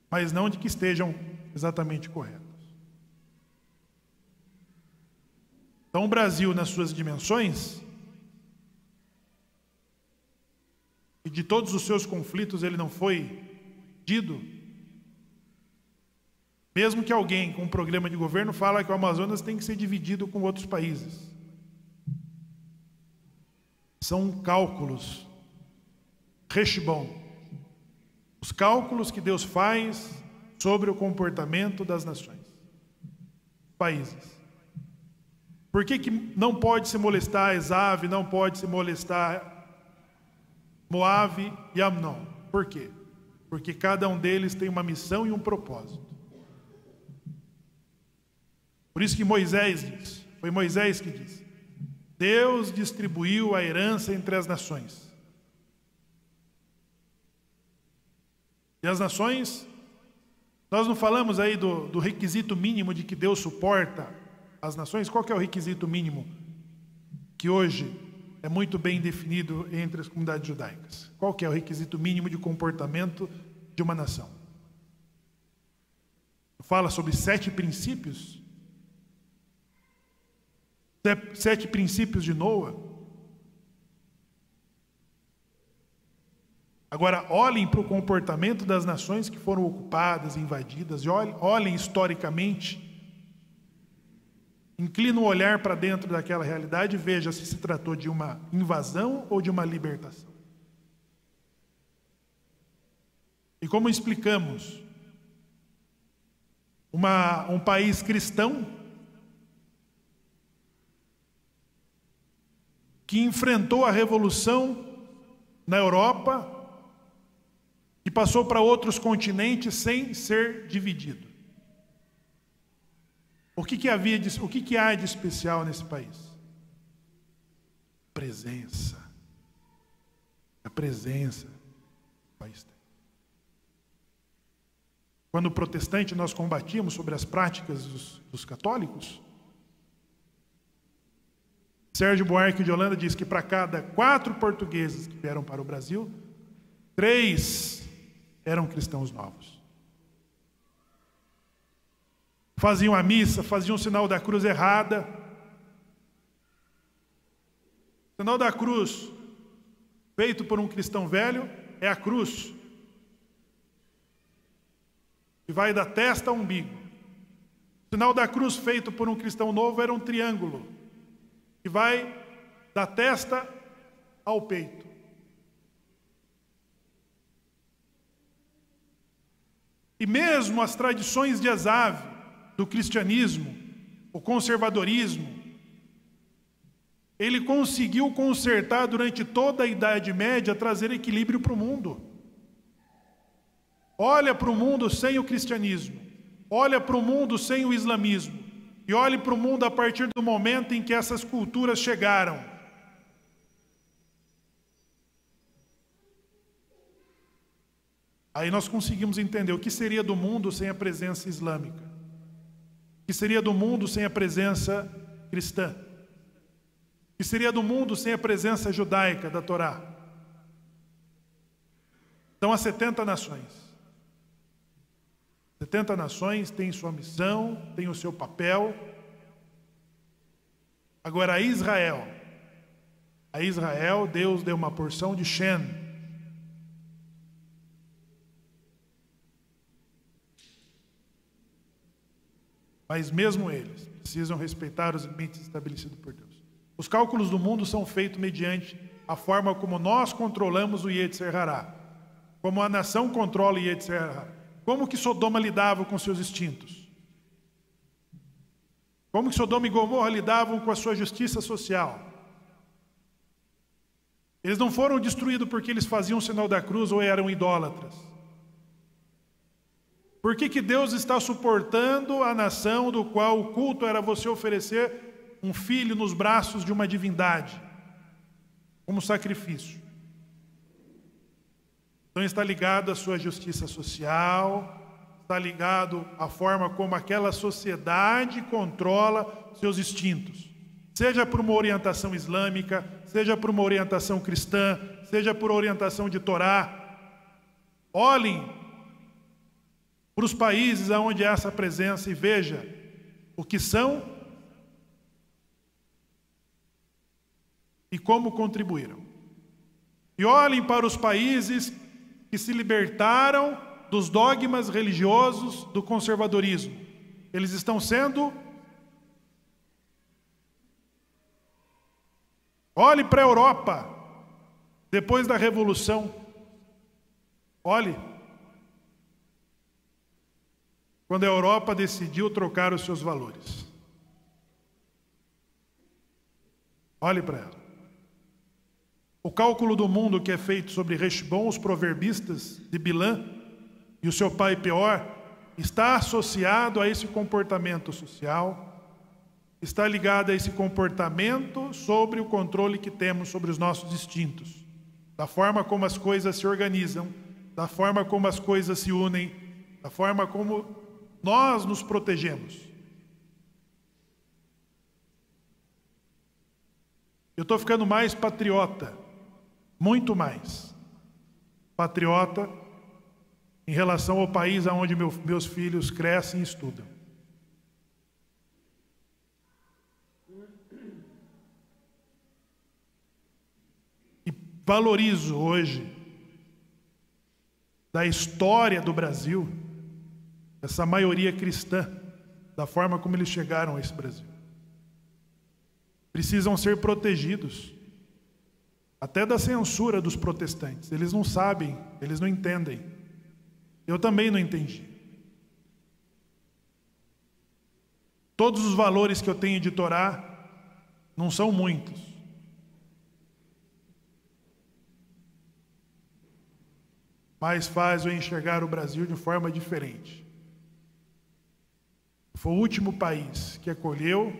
mas não de que estejam exatamente corretos. Então o Brasil, nas suas dimensões, e de todos os seus conflitos ele não foi dividido, mesmo que alguém com um programa de governo fala que o Amazonas tem que ser dividido com outros países. São cálculos, rechibon, os cálculos que Deus faz sobre o comportamento das nações, países. Por que não pode se molestar Esav, não pode se molestar Moabe e Amnon? Por quê? Porque cada um deles tem uma missão e um propósito. Por isso que Moisés diz, foi Moisés que disse, Deus distribuiu a herança entre as nações. E as nações, nós não falamos aí do requisito mínimo de que Deus suporta as nações? Qual que é o requisito mínimo que hoje é muito bem definido entre as comunidades judaicas? Qual que é o requisito mínimo de comportamento de uma nação? Fala sobre 7 princípios. 7 princípios de Noa. Agora, olhem para o comportamento das nações que foram ocupadas, invadidas, e olhem historicamente. Inclina o olhar para dentro daquela realidade e veja se tratou de uma invasão ou de uma libertação. E como explicamos, um país cristão que enfrentou a revolução na Europa e passou para outros continentes sem ser dividido. O que há de especial nesse país? Presença. A presença que o país tem. Quando protestante nós combatíamos sobre as práticas dos católicos, Sérgio Buarque de Holanda diz que para cada 4 portugueses que vieram para o Brasil, 3 eram cristãos novos. Faziam a missa, faziam o sinal da cruz errada. O sinal da cruz, feito por um cristão velho, é a cruz, que vai da testa ao umbigo. O sinal da cruz, feito por um cristão novo, era um triângulo, que vai da testa ao peito. E mesmo as tradições de Esav, do cristianismo, o conservadorismo, ele conseguiu consertar durante toda a Idade Média, trazer equilíbrio para o mundo. Olha para o mundo sem o cristianismo, olha para o mundo sem o islamismo, e olhe para o mundo a partir do momento em que essas culturas chegaram. Aí nós conseguimos entender o que seria do mundo sem a presença islâmica. O que seria do mundo sem a presença cristã? O que seria do mundo sem a presença judaica da Torá? Então, há 70 nações. 70 nações têm sua missão, têm o seu papel. Agora, a Israel, Deus deu uma porção de Shem. Mas mesmo eles precisam respeitar os limites estabelecidos por Deus. Os cálculos do mundo são feitos mediante a forma como nós controlamos o Yetzer Hará, como a nação controla o Yetzer Hará. Como que Sodoma lidava com seus instintos? Como que Sodoma e Gomorra lidavam com a sua justiça social? Eles não foram destruídos porque eles faziam o sinal da cruz ou eram idólatras. Por que Deus está suportando a nação do qual o culto era você oferecer um filho nos braços de uma divindade, como sacrifício? Então está ligado à sua justiça social, está ligado à forma como aquela sociedade controla seus instintos. Seja por uma orientação islâmica, seja por uma orientação cristã, seja por orientação de Torá. Olhem para os países onde há essa presença e veja o que são e como contribuíram. E olhem para os países que se libertaram dos dogmas religiosos do conservadorismo. Eles estão sendo... Olhe para a Europa, depois da Revolução. Olhe. Quando a Europa decidiu trocar os seus valores. Olhe para ela. O cálculo do mundo que é feito sobre Reshbon, os proverbistas de Bilã e o seu pai Peor, está associado a esse comportamento social, está ligado a esse comportamento sobre o controle que temos sobre os nossos instintos, da forma como as coisas se organizam, da forma como as coisas se unem, da forma como nós nos protegemos. Eu estou ficando mais patriota, muito mais patriota em relação ao país onde meus filhos crescem e estudam. E valorizo hoje, da história do Brasil, essa maioria cristã, da forma como eles chegaram a esse Brasil. Precisam ser protegidos, até da censura dos protestantes. Eles não sabem, eles não entendem. Eu também não entendi. Todos os valores que eu tenho de Torá não são muitos. Mas faz eu enxergar o Brasil de forma diferente. Foi o último país que acolheu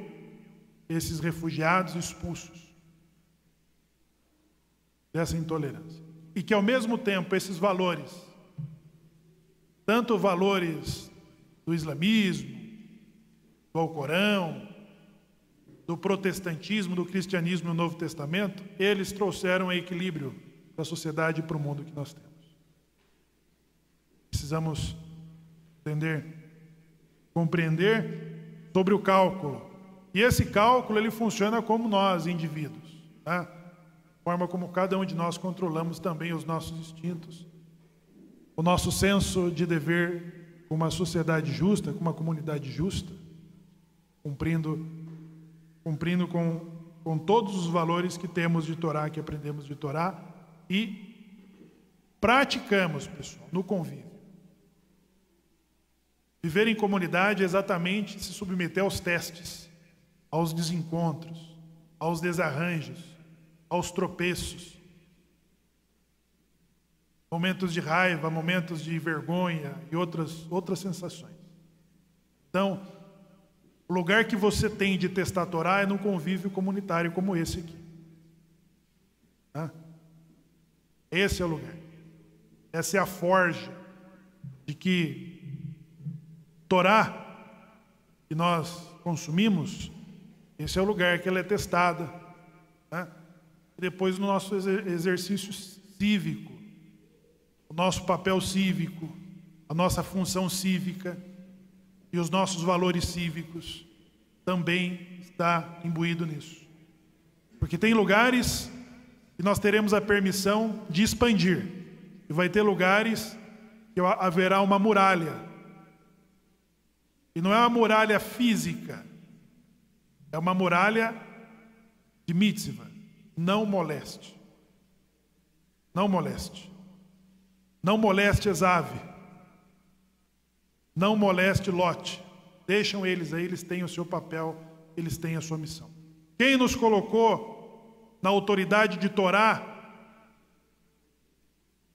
esses refugiados expulsos dessa intolerância. E que, ao mesmo tempo, esses valores, tanto valores do islamismo, do Alcorão, do protestantismo, do cristianismo no Novo Testamento, eles trouxeram equilíbrio para a sociedade e para o mundo que nós temos. Precisamos entender, compreender sobre o cálculo. E esse cálculo, ele funciona como nós, indivíduos, tá? A forma como cada um de nós controlamos também os nossos instintos, o nosso senso de dever com uma sociedade justa, com uma comunidade justa, cumprindo com todos os valores que temos de Torá, que aprendemos de Torá, e praticamos, pessoal, no convívio. Viver em comunidade é exatamente se submeter aos testes, aos desencontros, aos desarranjos, aos tropeços, momentos de raiva, momentos de vergonha e outras sensações. Então, o lugar que você tem de testar a Torá é num convívio comunitário como esse aqui. Tá? Esse é o lugar. Essa é a forja de que Torá que nós consumimos, esse é o lugar que ela é testada. Né? Depois no nosso exercício cívico, o nosso papel cívico, a nossa função cívica e os nossos valores cívicos também está imbuído nisso. Porque tem lugares que nós teremos a permissão de expandir, e vai ter lugares que haverá uma muralha. E não é uma muralha física, é uma muralha de mitzvah. Não moleste. Não moleste. Não moleste Esav. Não moleste Lote. Deixam eles aí, eles têm o seu papel, eles têm a sua missão. Quem nos colocou na autoridade de Torá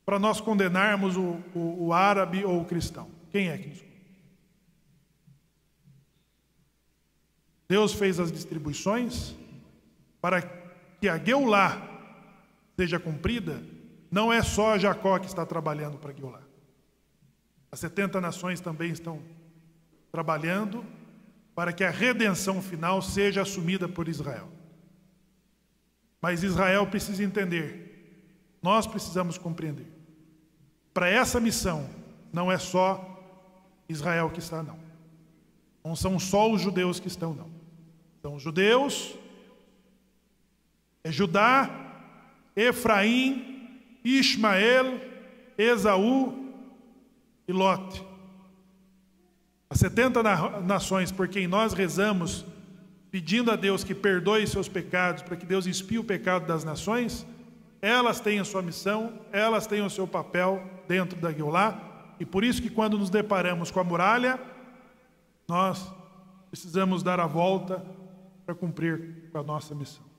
para nós condenarmos o árabe ou o cristão? Quem é que nos colocou? Deus fez as distribuições para que a Geulá seja cumprida. Não é só Jacó que está trabalhando para a Geulá. As 70 nações também estão trabalhando para que a redenção final seja assumida por Israel. Mas Israel precisa entender, nós precisamos compreender. Para essa missão, não é só Israel que está, não. Não são só os judeus que estão, não. São os judeus, É Judá, Efraim, Ismael, Esaú e Lote. As 70 nações por quem nós rezamos, pedindo a Deus que perdoe seus pecados, para que Deus expie o pecado das nações, elas têm a sua missão, elas têm o seu papel dentro da Geulah, e por isso que quando nos deparamos com a muralha, nós precisamos dar a volta para cumprir com a nossa missão.